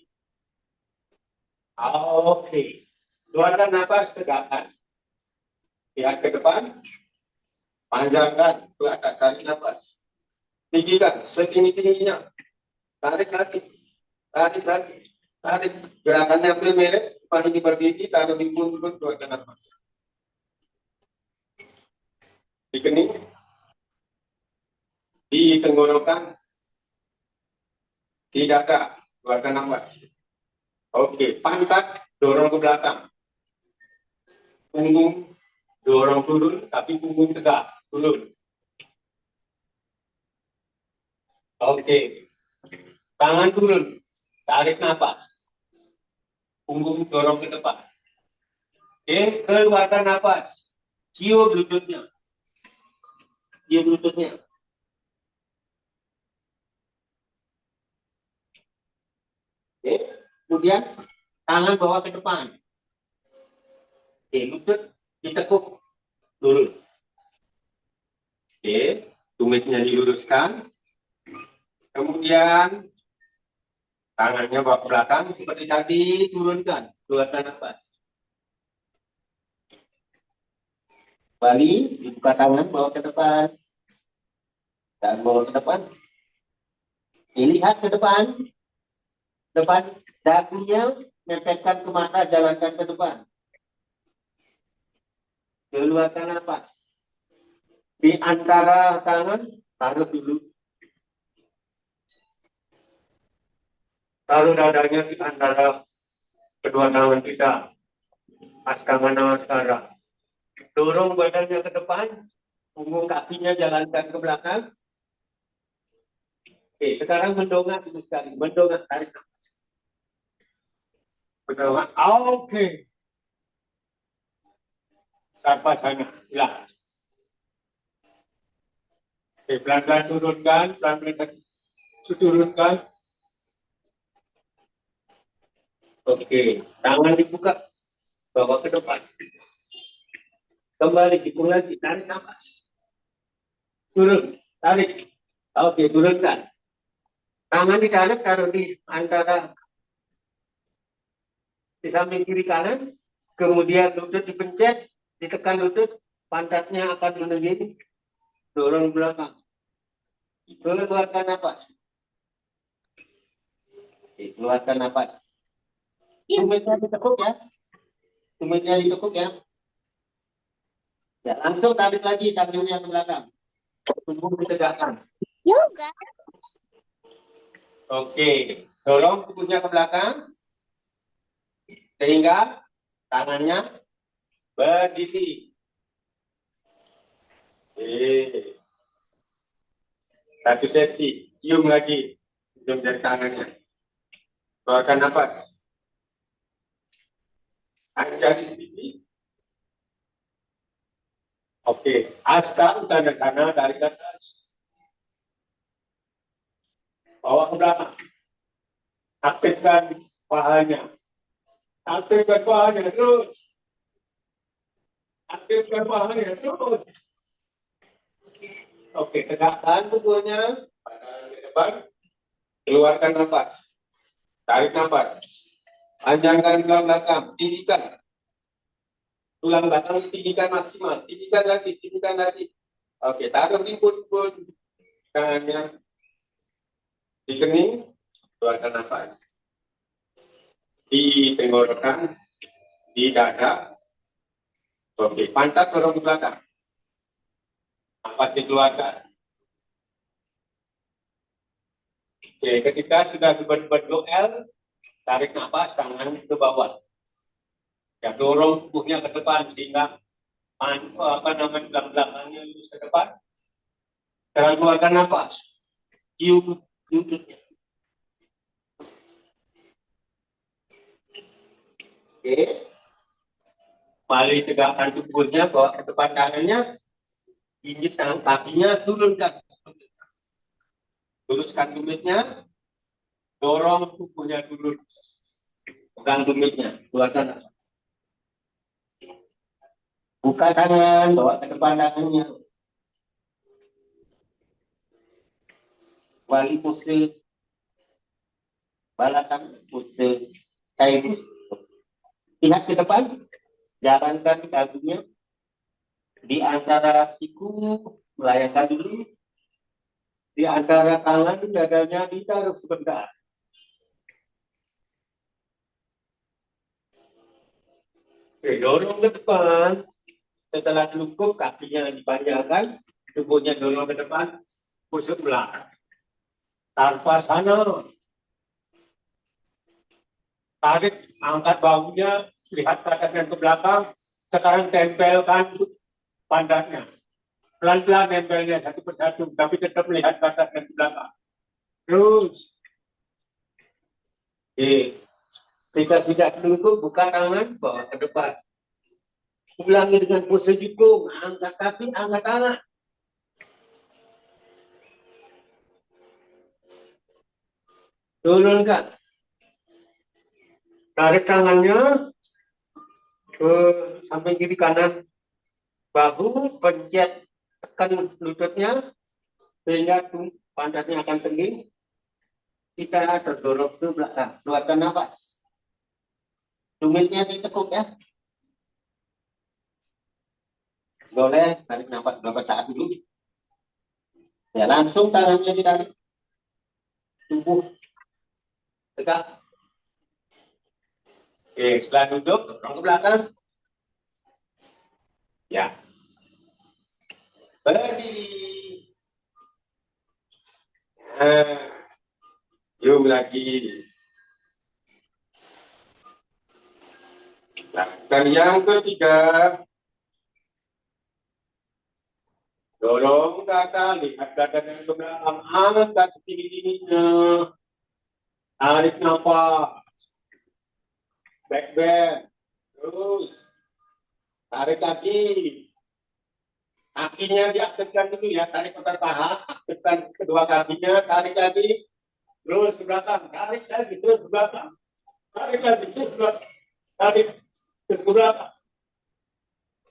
Oke. Keluarkan nafas, tegakkan. Lihat ke depan, panjangkan ke atas, tarik nafas. Tinggikan setinggi-tingginya. Tarik lagi, tarik lagi, tarik. Gerakannya mirip, depan ini berdiri, taruh di mulut, keluarkan nafas. Di kening, di tenggorokan, di dada, keluarkan nafas. Oke, pantat dorong ke belakang. Punggung dorong turun, tapi punggung tegak, turun. Oke, tangan turun, tarik nafas. Punggung dorong ke depan. Oke, keluarkan nafas. Cium lututnya. Cium lututnya. Oke, kemudian tangan bawa ke depan. Oke, lutut ditekuk turun. Oke, tumitnya diluruskan. Kemudian tangannya bawa ke belakang seperti tadi, turunkan, keluarkan nafas. Kembali, dibuka tangan, bawa ke depan. Dan bawa ke depan. Dilihat ke depan. Depan dagunya, mepetkan ke mata, jalankan ke depan. Keluarkan nafas. Di antara tangan, taruh dulu. Taruh dadanya di antara kedua tangan kita. Astanga Namaskara. Dorong badannya ke depan, punggung kakinya jalankan ke belakang. Oke, sekarang mendongak dulu sekali. Mendongak, tarik nafas. Mendongak, oke. Tanpa sana, hilang. Oke, pelan-pelan turunkan, pelan-pelan turunkan. Oke, tangan dibuka, bawa ke depan. Kembali, dipung lagi, tarik nafas. Turun, tarik. Oke, turunkan. Tangan ditarik, taruh di antara di samping kiri kanan, kemudian lutut dipencet, ditekan lutut, pantatnya akan menegak, dorong belakang. Keluarkan nafas. Keluarkan nafas. Tumitnya ditekuk ya. Tumitnya ditekuk ya. Ya, langsung tarik lagi tangannya ke belakang. Punggung ditegakkan. Yoga. Oke, dorong punggungnya ke belakang sehingga tangannya berdiri. Oke. Satu sesi, cium lagi ujung dari tangannya. Keluarkan nafas. Angkat sedikit. Oke, asta utara sana, tarik ke atas. Bawa ke belakang. Aktifkan pahanya. Aktifkan pahanya terus. Aktifkan pahanya terus. Oke, tegakkan tubuhnya. Pandangan ke depan. Keluarkan nafas. Tarik nafas. Panjangkan tulang belakang. Tinggikan. Tulang belakang tinggikan maksimal. Tinggikan lagi. Tinggikan lagi. Oke, taruh di pun tangannya di kening. Keluarkan nafas. Di tenggorokan. Di dada. Oke, pantat dorong ke belakang. Nafas dikeluarkan. Oke, ketika sudah berbentuk L, tarik nafas, tangan ke bawah. Ya, dorong tubuhnya ke depan sehingga belakangnya lurus ke depan. Sekarang keluarkan nafas. Cium lututnya. Oke. Kembali tegakkan tubuhnya, bawa ke depan tangannya. Injit tangan kakinya, turunkan. Luruskan tumitnya. Dorong tubuhnya dulu. Pegang tumitnya. Keluarkan nafas. Buka tangan, bawa ke depan tangannya. Wali pose. Balasan pose. Kayak pose. Lihat ke depan. Jalankan kakinya. Di antara siku. Melayangkan dulu. Di antara tangan, dadanya ditaruh sebentar. Oke, dorong ke depan. Setelah cukup, kakinya dipanjangkan, tubuhnya dorong ke depan, pusat ulang. Tanpa sana, tarik, angkat bahunya, lihat kakinya ke belakang, sekarang tempelkan pantatnya. Pelan-pelan nempelnya satu persatu, tapi tetap lihat kakinya ke belakang. Terus, oke. Jika tidak cukup, buka tangan, bawa ke depan. Ulangi dengan pose jukung, angkat kaki, angkat tangan. Turunkan. Tarik tangannya ke samping kiri kanan bahu, pencet tekan lututnya sehingga pantatnya akan tinggi. Kita terdorong ke belakang. Keluarkan nafas. Tumitnya ditekuk ya. Boleh tarik nafas beberapa saat dulu. Ya, langsung tangannya ditarik. Tubuh tegak. Oke, setelah duduk, dorong ke belakang. Ya. Berdiri. Nah, yuk lagi. Nah, dan yang ketiga, dorong dada, lihat dada dari belakang, angkat setinggi-tingginya, tarik nafas, back bend, terus tarik kaki, kakinya diaktifkan dulu ya, tarik putar paha, aktifkan kedua kakinya, tarik lagi, terus ke belakang, tarik lagi, terus ke belakang, tarik lagi, terus ke belakang, tarik terus ke belakang.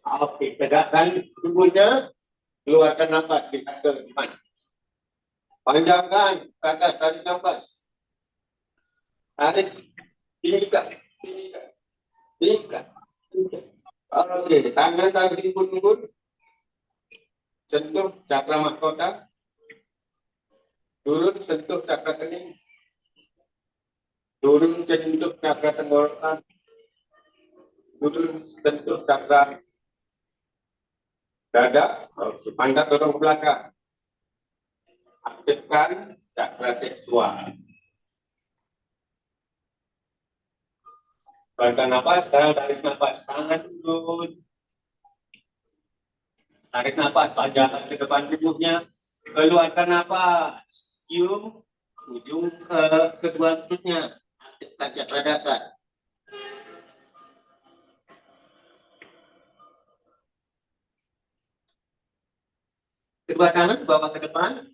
Oke, tegakkan tubuhnya, keluarkan nafas, lihat ke depan. Panjangkan ke atas, tarik nafas. Tarik, tinggikan, tinggikan, tinggikan. Oke, tangan tarik di punggung, sentuh cakra mahkota, turun sentuh cakra kening, turun sentuh cakra tenggorokan, turun sentuh cakra dada, oke, pantat dorong ke belakang. Aktifkan cakra seksual. Keluarkan nafas, sekarang tarik nafas, tangan turun. Tarik nafas, panjangkan ke depan tubuhnya. Keluarkan nafas, cium ujung ke kedua lututnya. Aktifkan cakra dasar. Kedua tangan bawa ke depan.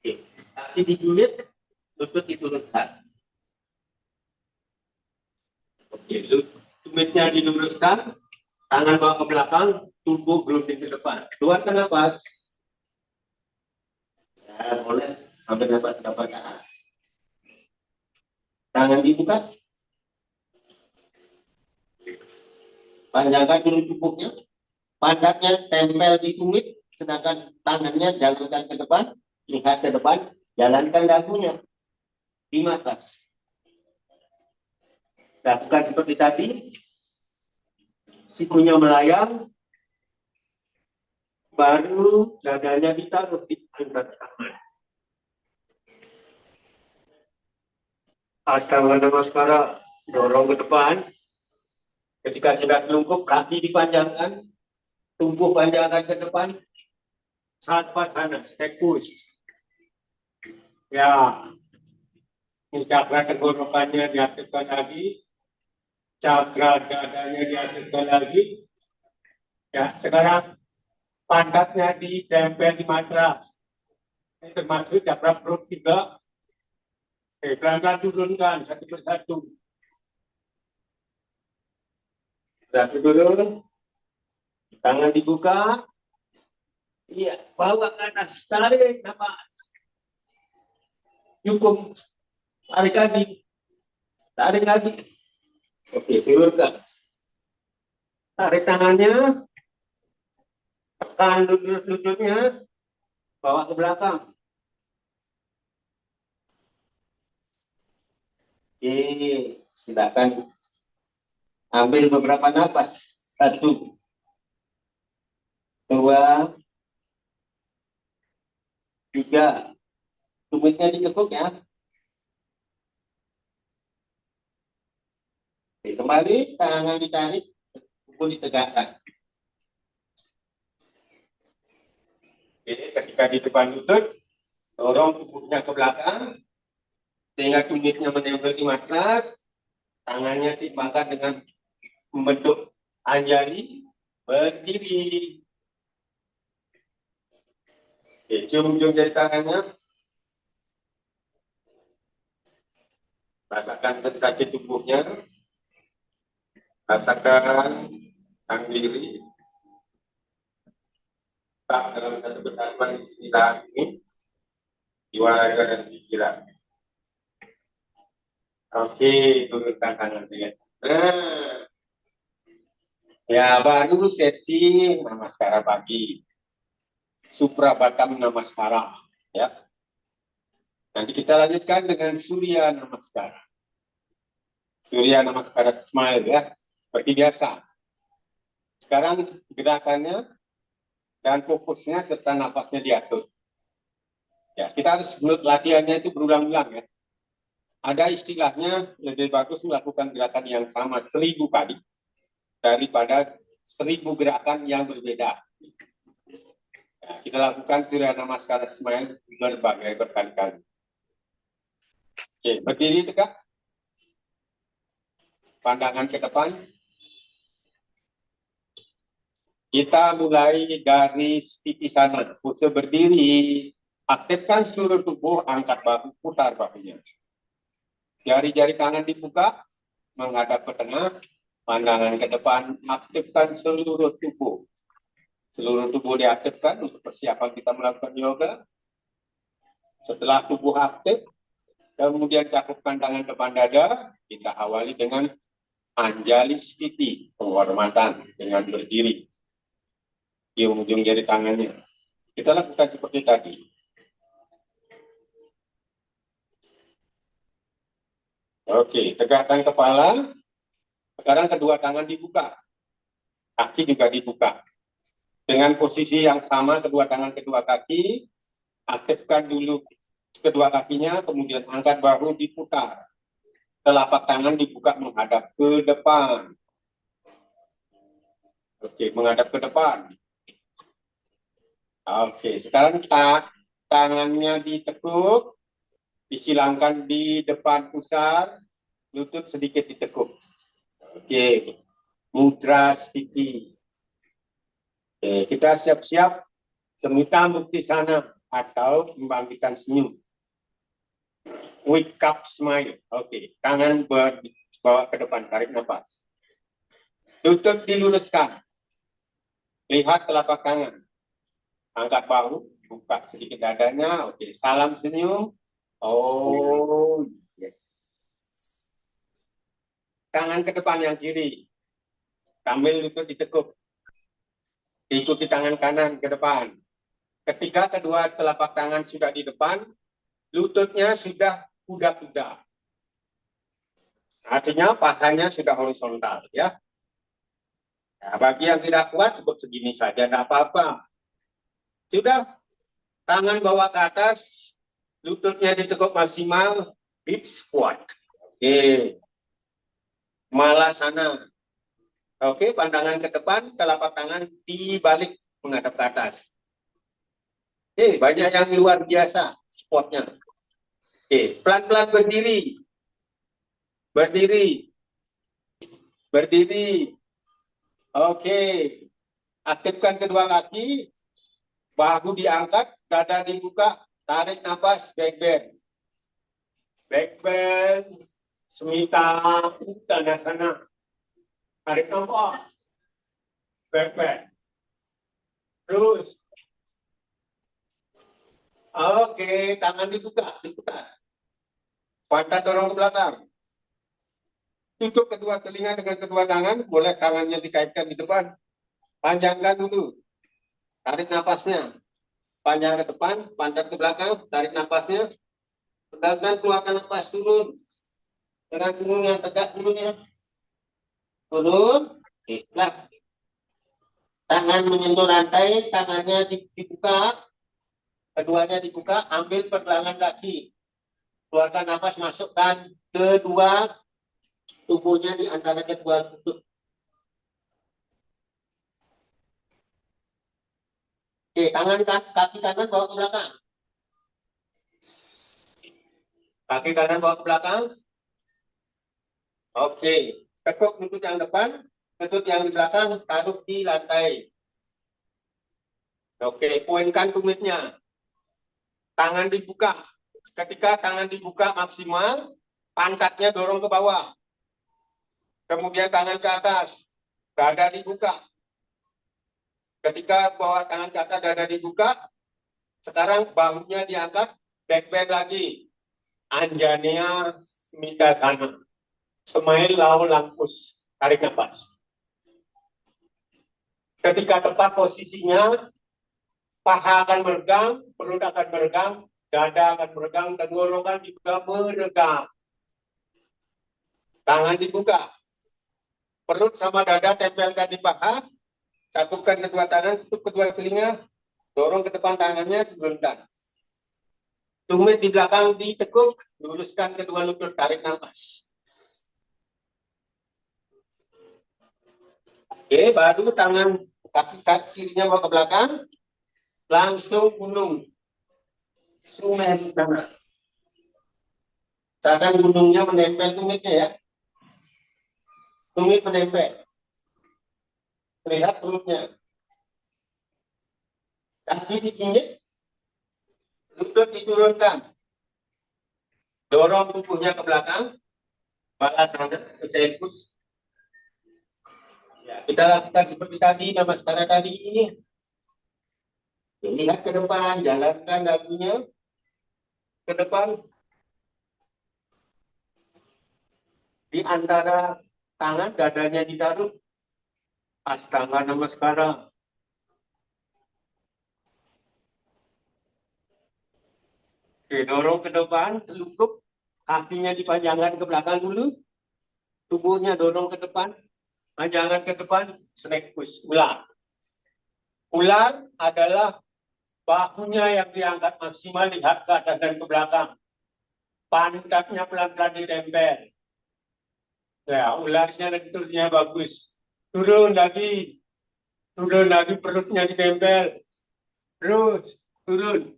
Oke. Kaki dijulid, lutut diturunkan. Oke, tumitnya diluruskan, tangan bawa ke belakang, tubuh gelunding ke depan. Keluarkan nafas. Ya, boleh. Ambil nafas dapat. Tangan dibuka. Panjangkan dulu cukupnya. Pantatnya tempel di tumit, sedangkan tangannya jalankan ke depan, lihat ke depan, jalankan dagunya. 5 atas. Lakukan seperti tadi. Sikunya melayang, baru dadanya ditaruh di antara tangan. Astanga Namaskara, dorong ke depan. Ketika sudah telungkup, kaki dipanjangkan, tubuh panjangkan ke depan. Satpasana, step push. Ya, cakra tenggorokannya diaktifkan lagi, cakra dadanya diaktifkan lagi. Ya, sekarang pantatnya ditempel di matras. Ini termasuk cakra perut juga. Pelan-pelan turunkan satu persatu. Satu dulu, tangan dibuka. Iya, bawa ke atas, tarik nafas. Cukup, tarik lagi. Tarik lagi. Oke, turunkan. Tarik tangannya, tekan lututnya, bawa ke belakang. Oke, silakan ambil beberapa nafas. 1, 2, 3. Tumitnya ditekuk ya. Oke, kembali, tangan ditarik, tubuh ditegakkan. Jadi ketika di depan lutut, dorong tubuhnya ke belakang, sehingga tumitnya menempel di matras, tangannya seimbangkan dengan membentuk anjali, berdiri. Oke, cium ujung jari tangannya, rasakan sensasi tubuhnya, rasakan sang diri, tak dalam satu kesatuan di sini saat ini, jiwa raga dan pikiran. Oke, turunkan tangan ya. Nah, ya baru sesi namaskara pagi. Suprabatam namaskara. Ya. Nanti kita lanjutkan dengan Surya namaskara. Surya namaskara smile ya. Seperti biasa. Sekarang gerakannya dan fokusnya serta nafasnya diatur. Ya, kita harus latihannya itu berulang-ulang ya. Ada istilahnya lebih bagus melakukan gerakan yang sama 1000 kali daripada 1000 gerakan yang berbeda. Nah, kita lakukan Surya Namaskara Smile berkali-kali. Oke, berdiri tegak. Pandangan ke depan. Kita mulai dari titik sana. Pose berdiri. Aktifkan seluruh tubuh, angkat bahu, putar bahunya. Jari-jari tangan dibuka, menghadap ke tengah. Pandangan ke depan, aktifkan seluruh tubuh. Seluruh tubuh diaktifkan untuk persiapan kita melakukan yoga. Setelah tubuh aktif, kemudian cakupkan tangan depan dada, kita awali dengan Anjali Stiti, penghormatan dengan berdiri. Di ujung jari tangannya. Kita lakukan seperti tadi. Oke, tegakkan kepala. Sekarang kedua tangan dibuka. Kaki juga dibuka. Dengan posisi yang sama, kedua tangan, kedua kaki. Aktifkan dulu kedua kakinya, kemudian angkat bahu diputar. Telapak tangan dibuka menghadap ke depan. Oke, menghadap ke depan. Oke, sekarang tangannya ditekuk, disilangkan di depan pusar, lutut sedikit ditekuk. Oke, mudra stiti. Oke, kita siap-siap Semita muktisana atau membangkitkan senyum. Wake up smile. Oke, tangan bawa ke depan, tarik nafas. Lutut diluruskan. Lihat telapak tangan. Angkat bahu, buka sedikit dadanya. Oke, salam senyum. Oh, yes. Tangan ke depan yang kiri. Sambil lutut ditekuk. Ikuti tangan kanan ke depan. Ketika kedua telapak tangan sudah di depan, lututnya sudah kuda-kuda. Artinya pahanya sudah horizontal, ya. Nah, bagi yang tidak kuat cukup segini saja, tidak apa-apa. Sudah, tangan bawa ke atas, lututnya ditekuk maksimal, deep squat. Oke, malasana. Oke, pandangan ke depan, telapak tangan dibalik menghadap ke atas. Oke, banyak yang luar biasa spotnya. Oke, pelan-pelan berdiri. Berdiri. Berdiri. Oke. Aktifkan kedua kaki. Bahu diangkat, dada dibuka, tarik nafas, back bend. Back bend. Semita, Uttanasana. Tarik nafas. Back bend. Terus. Oke, tangan dibuka, dibuka. Pantat dorong ke belakang. Tutup kedua telinga dengan kedua tangan, boleh tangannya dikaitkan di depan. Panjangkan dulu. Tarik nafasnya. Panjang ke depan, pantat ke belakang, tarik nafasnya. Pelan-pelan keluarkan nafas, turun. Dengan punggung yang tegak dulu ya. Turun. Istilah. Tangan menyentuh lantai, tangannya dibuka. Keduanya dibuka, ambil pergelangan kaki. Keluarkan nafas, masukkan kedua tubuhnya di antara kedua lutut. Oke, kaki kanan bawa ke belakang. Kaki kanan bawa ke belakang. Oke, tekuk lutut yang depan, lutut yang di belakang taruh di lantai. Oke, poinkan tumitnya. Tangan dibuka. Ketika tangan dibuka maksimal, pantatnya dorong ke bawah. Kemudian tangan ke atas, dada dibuka. Ketika bawa tangan ke atas, dada dibuka. Sekarang bahunya diangkat, back bend lagi. Anjanea Smithasana. Smile lau langkus. Tarik nafas. Ketika tepat posisinya, paha akan meregang, perut akan meregang, dada akan meregang, tenggorokan juga meregang. Tangan dibuka. Perut sama dada tempelkan di paha, satukan kedua tangan, tutup kedua telinga, dorong ke depan tangannya, turunkan. Tumit di belakang ditekuk, luruskan kedua lutut, tarik nafas. Oke, baru tangan kaki kirinya bawa ke belakang, langsung gunung. Sumenana. Misalkan gunungnya menempel tumitnya ya. Tumit menempel. Lihat perutnya. Kaki dikinyit, lutut diturunkan. Dorong tubuhnya ke belakang, balasana, celcus. Ya, kita lakukan seperti tadi, namaskara tadi ini. Lihat ke depan, jalankan dagunya ke depan. Di antara tangan, dadanya ditaruh. Astanga namaskara. Oke, dorong ke depan, selungkup. Kakinya dipanjangkan ke belakang dulu. Tubuhnya dorong ke depan. Panjangan ke depan, snake push. Ular. Ular adalah bahunya yang diangkat maksimal, lihat ke atas dan ke belakang. Pantatnya pelan-pelan ditempel. Ya, ularnya dan turunnya bagus. Turun lagi, perutnya ditempel. Terus, turun.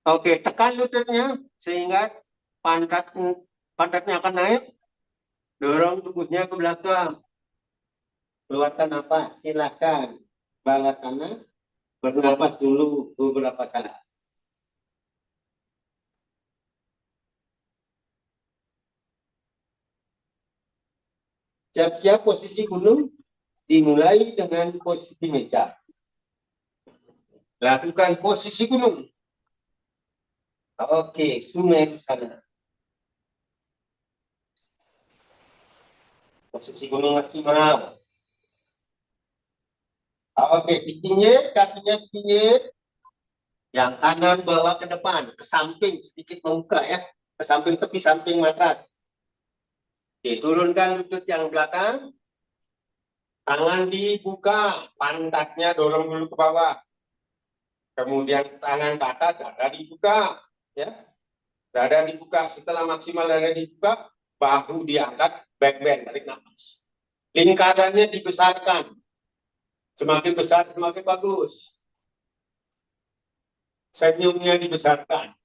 Oke, tekan lututnya sehingga pantatnya akan naik. Dorong tubuhnya ke belakang. Keluarkan nafas, silakan. Balasana, bernapas dulu beberapa saat. Siap-siap posisi gunung dimulai dengan posisi meja. Lakukan posisi gunung. Oke, sungai sana. Posisi gunung maksimal. Oke, dikinyit, kakinya dikinyit. Yang kanan bawa ke depan, ke samping, sedikit membuka ya. Ke samping tepi, samping matras. Oke, turunkan lutut yang belakang. Tangan dibuka, pantatnya dorong dulu ke bawah. Kemudian tangan ke atas, dada dibuka. Ya, dada dibuka. Setelah maksimal dada dibuka, bahu diangkat, back bend, tarik nafas. Lingkarannya dibesarkan. Semakin besar, semakin bagus. Senyumnya dibesarkan.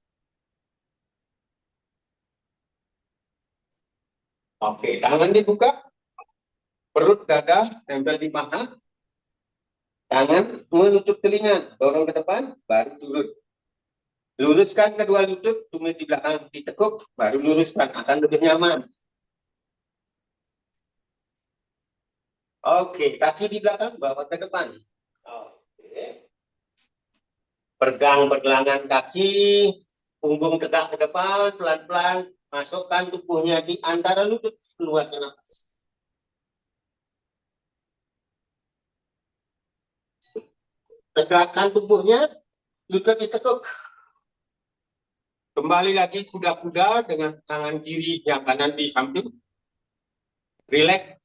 Oke, tangan dibuka. Perut, dada, tempel di paha. Tangan menutup telinga, dorong ke depan, baru turun. Luruskan kedua lutut, tumit di belakang, ditekuk, baru luruskan, akan lebih nyaman. Oke, kaki di belakang, bawa ke depan. Oke. Pegang pergelangan kaki, punggung tegak ke depan, pelan-pelan, masukkan tubuhnya di antara lutut, keluarkan nafas. Tegakkan tubuhnya, lutut ditekuk. Kembali lagi kuda-kuda dengan tangan kiri yang kanan di samping. Relax.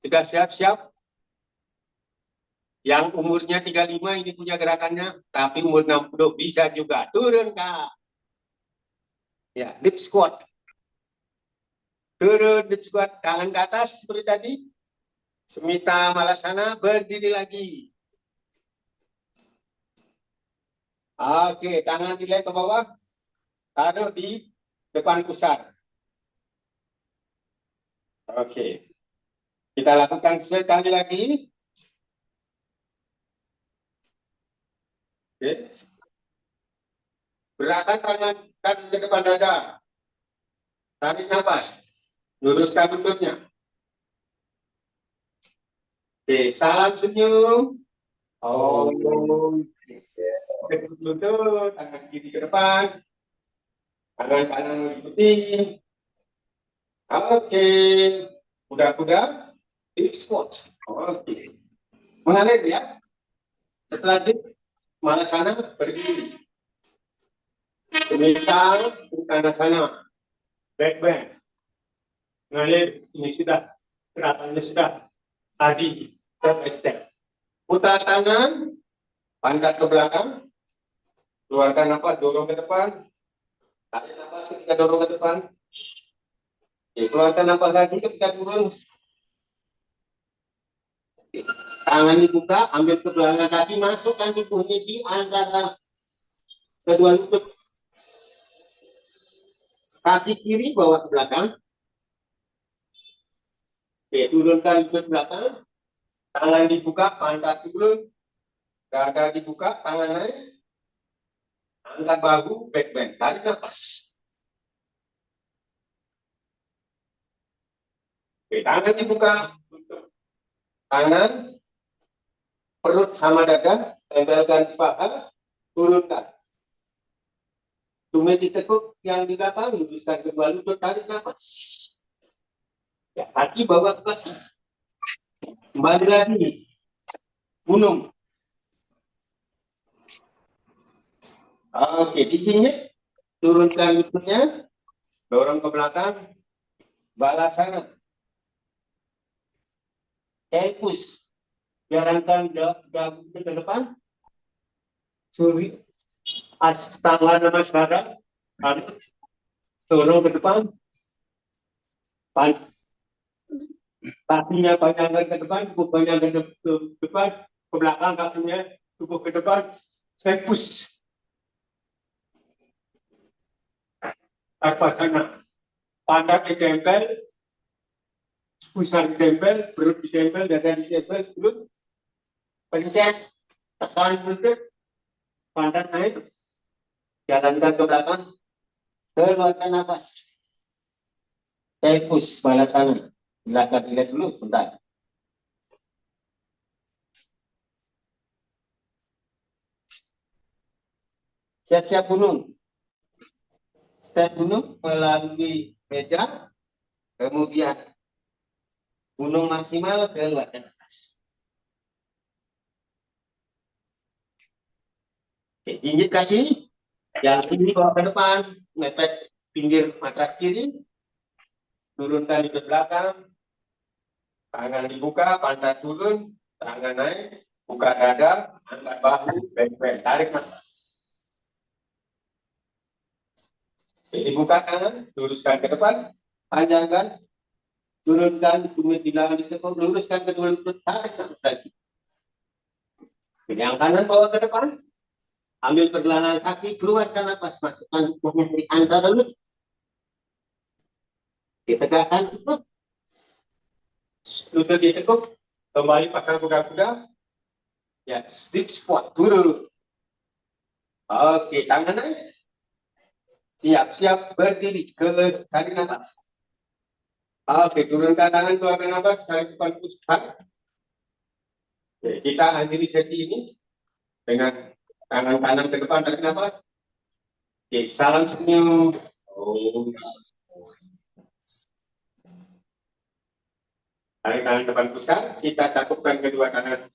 Sudah siap-siap. Yang umurnya 35 ini punya gerakannya, tapi umur 60 bisa juga. Turun, Kak. Ya, deep squat. Turun, deep squat. Tangan ke atas seperti tadi. Semita Malasana, berdiri lagi. Oke, tangan dilihat ke bawah. Taruh di depan pusar. Oke. Kita lakukan sekali lagi. Oke. Gerakan tangan ke depan dada. Tarik nafas. Luruskan lututnya. Oke, salam senyum. Oh, lutut, tangan kiri ke depan. Tangan kanan mengikuti. Oke. Kuda-kuda. Deep squat. Oke. Mengalir ya. Setelah deep, Malasana berdiri. Misal, ke sana. Back bend. Mengalir. Ini sudah. Gerakannya sudah. Tadi. Step by step. Putar tangan. Pantat ke belakang. Keluarkan nafas. Dorong ke depan. Tarik nafas ketika dorong ke depan. Oke, keluarkan nafas lagi ketika turun. Tangan dibuka, ambil ke belakang kaki, masukkan tubuhnya di antara kedua lutut. Kaki kiri bawa ke belakang. Oke, turunkan lutut belakang. Tangan dibuka, pantat turun. Dada dibuka, tangan naik. Angkat bahu, back bend. Tarik nafas. Oke, tangan dibuka. Tangan, perut sama dada, tempelkan di paha, turunkan. Tumit ditekuk yang di belakang, luruskan kedua lutut, tarik nafas. Ya, kaki bawa ke belakang. Kembali lagi. Gunung. Oke, dikinyit. Turunkan lututnya. Dorong ke belakang. Balasana. Push. Jalankan dagu ke depan. Suri. Astanga Namaskara. Dorong ke depan. Kakinya panjangkan ke depan, tubuh panjangkan ke depan, ke belakang kakinya, tubuh ke depan. Saya push. Sana. Pantat ditempel, pusar ditempel, perut ditempel, dada ditempel, perut. Pencet, tekan lutut, pandang naik, jalankan ke belakang, keluarkan nafas. Push bala sana. Silakan dilihat dulu sebentar. Siap-siap gunung. Step gunung melalui meja, kemudian gunung maksimal keluarkan nafas. Jinjit kaki, yang tinggi bawa ke depan, mepet pinggir matras kiri, turunkan ke belakang, tangan dibuka, pantat turun, tangan naik, buka dada, angkat bahu, beng-beng, tarik nafas. Jadi buka tangan, luruskan ke depan, panjangkan, turunkan, tumit di belakang ditekuk, luruskan kedua lutut, tarik nafas lagi. Yang kanan bawa ke depan, ambil pergelangan kaki, keluarkan nafas, masukkan tubuhnya di antara lutut. Ditegakkan lutut, lutut ditekuk, kembali pasang kuda-kuda, ya, stick squat, turun. Oke, tangan naik. Siap-siap berdiri, ke tarik nafas. Oke, turunkan tangan, keluarkan nafas, tarik depan pusat. Oke, kita akhiri sesi ini dengan tangan kanan ke depan, tarik nafas. Oke, salam senyum. Oh. Tarik tangan depan pusat, kita cakupkan kedua tangan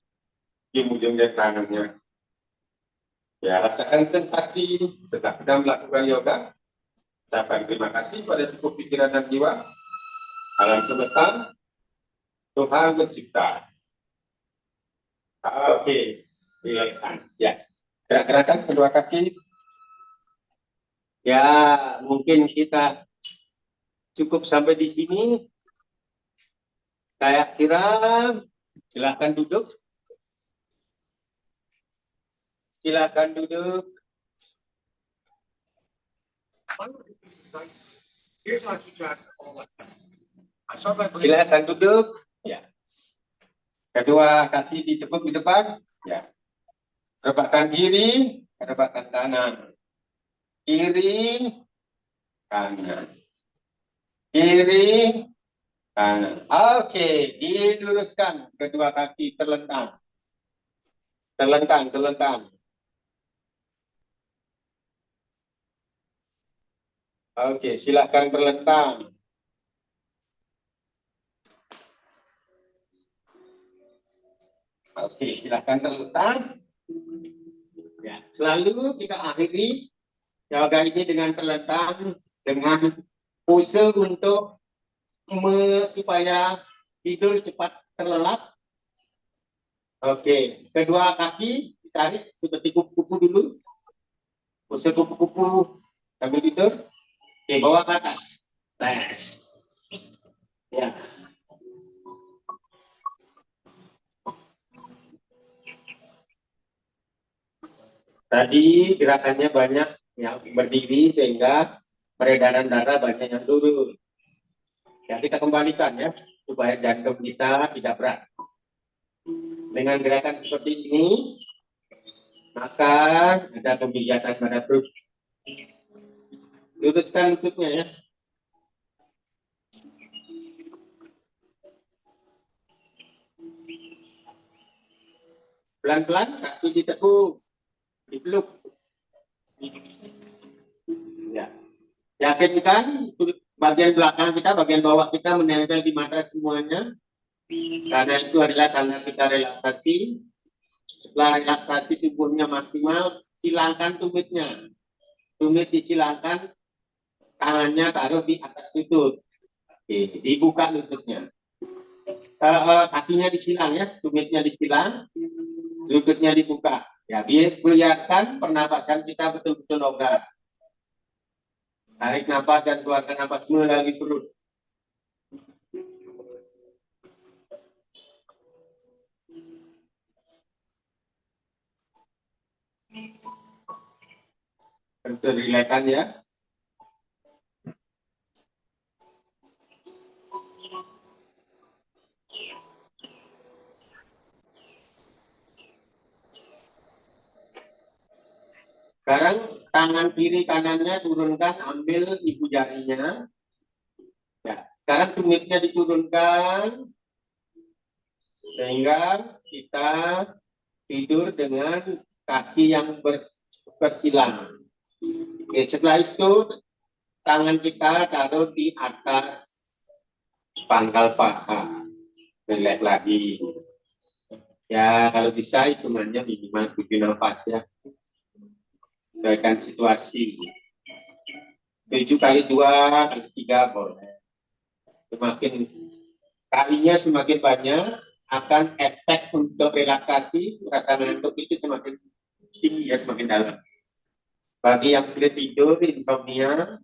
di ujung jari tangannya. Ya, rasakan sensasi setelah kita melakukan yoga. Ucapkan terima kasih pada cukup pikiran dan jiwa. Alam semesta, Tuhan mencipta. Oke, silakan. Ya, gerak-gerakan kedua kaki. Ya, mungkin kita cukup sampai di sini. Saya kira silakan duduk. Silakan duduk. Silakan duduk. Ya. Kedua kaki ditepuk di depan. Ya. Rebahkan kiri, rebahkan kanan. Kiri, kanan. Kiri, kanan. Oke, diluruskan kedua kaki terlentang. Terlentang, terlentang. Oke, silakan terlentang. Oke, silakan terlentang. Ya, selalu kita akhiri yoga ini dengan terlentang, dengan pose untuk supaya tidur cepat terlelap. Oke, kedua kaki ditarik seperti kupu-kupu dulu. Pose kupu-kupu sambil tidur. Oke, bawa ke atas. Tes. Ya. Tadi gerakannya banyak yang berdiri sehingga peredaran darah banyak yang turun. Ya, kita kembalikan ya supaya jantung kita tidak berat. Dengan gerakan seperti ini, maka ada pemijatan pada perut. Luruskan lututnya ya. Pelan-pelan kaki ditekuk, dipeluk. Ya. Yakinkan bagian belakang kita, bagian bawah kita menempel di matras semuanya. Karena itu adalah tanda kita relaksasi. Setelah relaksasi tubuhnya maksimal, silangkan tumitnya. Tumit dicilangkan, tangannya taruh di atas lutut. Oke, dibuka lututnya. Kakinya disilang ya, tumitnya disilang, lututnya dibuka. Ya, biar kelihatan pernapasan kita betul-betul longgar. Tarik nafas dan keluarkan nafas melalui perut. Rilekkan ya. Sekarang tangan kiri kanannya turunkan, ambil ibu jarinya. Ya, sekarang tumitnya diturunkan sehingga kita tidur dengan kaki yang bersilang. Oke, setelah itu tangan kita taruh di atas pangkal paha. Relax lagi. Ya, kalau bisa hitungannya minimal 7 nafas ya. Sesuaikan situasi. 7 kali 2 kali 3 boleh. Semakin kalinya semakin banyak, akan efek untuk relaksasi, rasa ngantuk itu semakin tinggi ya, semakin dalam. Bagi yang sudah tidur, insomnia,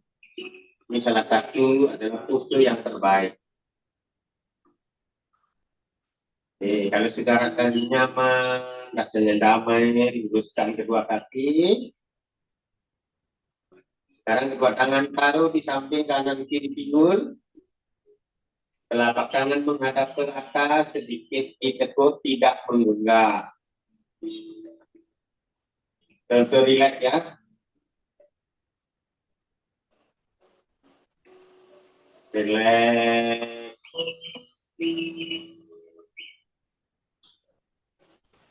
ini salah satu adalah usul yang terbaik. Kalau sudah rasanya nyaman, rasanya damai, luruskan kedua kaki. Sekarang kedua tangan taruh di samping kanan kiri pinggul. Telapak tangan menghadap ke atas, sedikit ditekuk, tidak mengunggah. Tentu relax ya. Relax.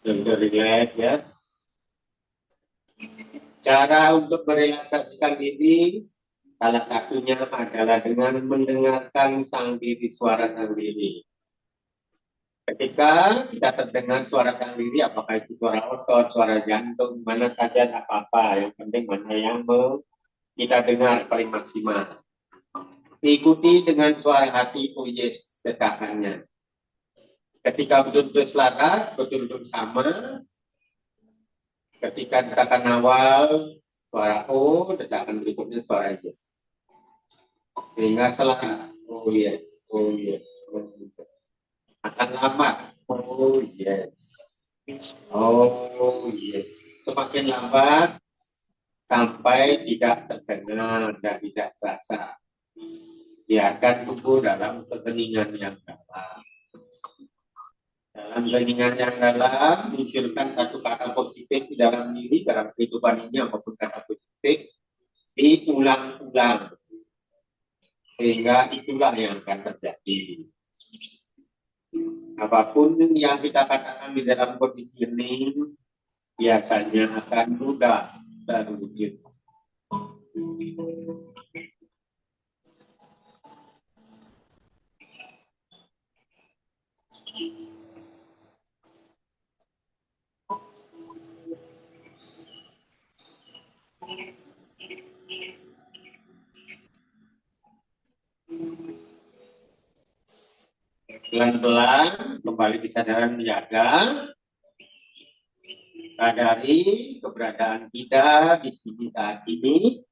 Tentu relax ya. Cara untuk merelaksasikan diri, salah satunya adalah dengan mendengarkan sang diri, suara sang diri. Ketika kita terdengar suara sang diri, apakah itu suara otot, suara jantung, mana saja tak apa-apa. Yang penting mana yang mau kita dengar paling maksimal. Ikuti dengan suara hati, oh yes, detakannya. Ketika betul-betul selaras, betul-betul sama. Ketika detakan awal, suara O, detakan berikutnya suara yes. Sehingga selaras, oh yes, oh yes, oh yes. Akan lambat, oh yes. Oh yes, semakin lambat sampai tidak terdengar dan tidak terasa. Biarkan tubuh dalam keheningan yang dalam. Dalam keheningan yang dalam, munculkan satu kata positif di dalam diri, dalam kehidupan ini apapun kata positif, diulang-ulang. Sehingga itulah yang akan terjadi. Apapun yang kita katakan di dalam kondisi ini, biasanya akan mudah terwujud. Pelan-pelan kembali kesadaran menjaga, sadari keberadaan kita di sini saat ini.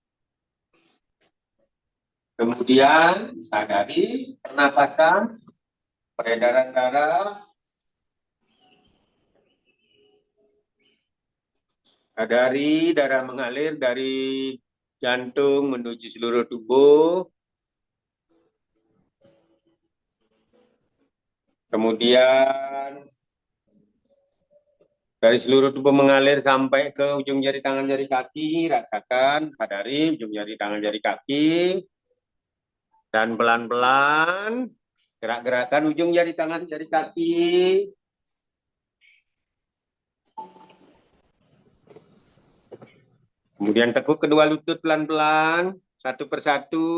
Kemudian sadari pernapasan, peredaran darah, sadari darah mengalir dari jantung menuju seluruh tubuh. Kemudian dari seluruh tubuh mengalir sampai ke ujung jari tangan jari kaki, rasakan, sadari ujung jari tangan jari kaki, dan pelan-pelan gerak-gerakan ujung jari tangan jari kaki. Kemudian tekuk kedua lutut pelan-pelan, satu persatu.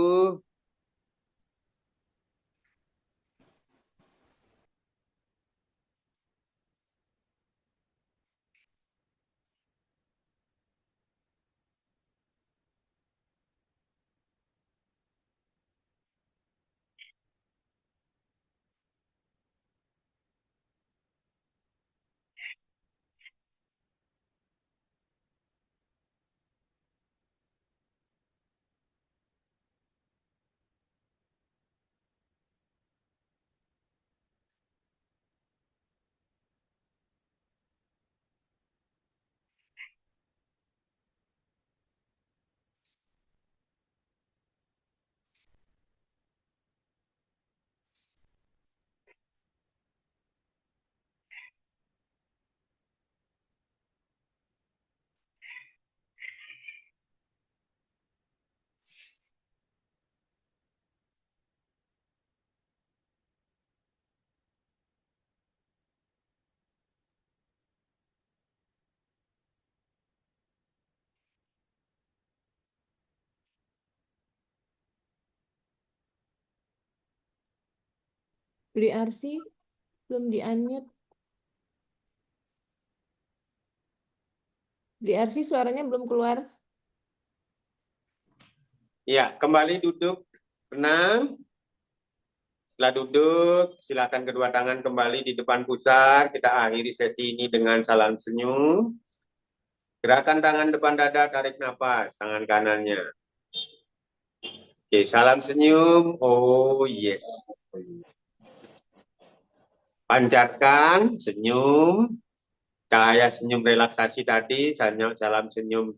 Beli Arsi belum di-unmute. Beli Arsi suaranya belum keluar. Ya, kembali duduk. Tenang. Setelah duduk, silakan kedua tangan kembali di depan pusar. Kita akhiri sesi ini dengan salam senyum. Gerakan tangan depan dada, tarik nafas, tangan kanannya. Oke, salam senyum. Oh, yes. Pancarkan, senyum. Cahaya senyum relaksasi tadi, salam senyum.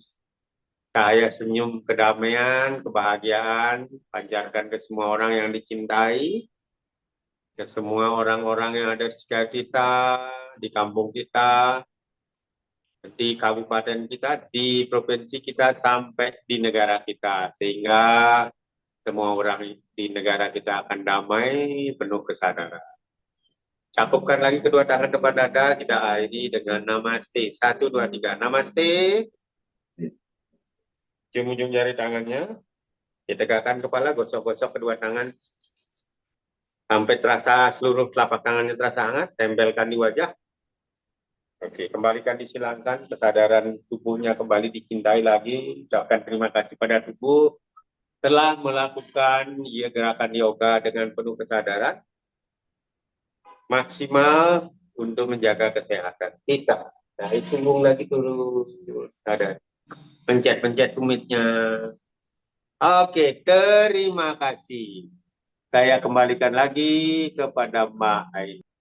Cahaya senyum kedamaian, kebahagiaan. Pancarkan ke semua orang yang dicintai. Ke semua orang-orang yang ada di sekitar kita, di kampung kita, di kabupaten kita, di provinsi kita, sampai di negara kita. Sehingga semua orang di negara kita akan damai, penuh kesadaran. Cakupkan lagi kedua tangan depan dada, kita akhiri dengan namaste. 1, 2, 3. Namaste. Ujung-ujung jari tangannya. Ditegakkan kepala, gosok-gosok kedua tangan. Sampai terasa seluruh telapak tangannya terasa hangat, tempelkan di wajah. Oke, kembalikan disilangkan, kesadaran tubuhnya kembali dicintai lagi. Ucapkan terima kasih pada tubuh telah melakukan gerakan yoga dengan penuh kesadaran maksimal untuk menjaga kesehatan kita. Nah, punggung lagi terus sadar. Pencet-pencet tumitnya. Oke, terima kasih. Saya kembalikan lagi kepada Mbak Aini.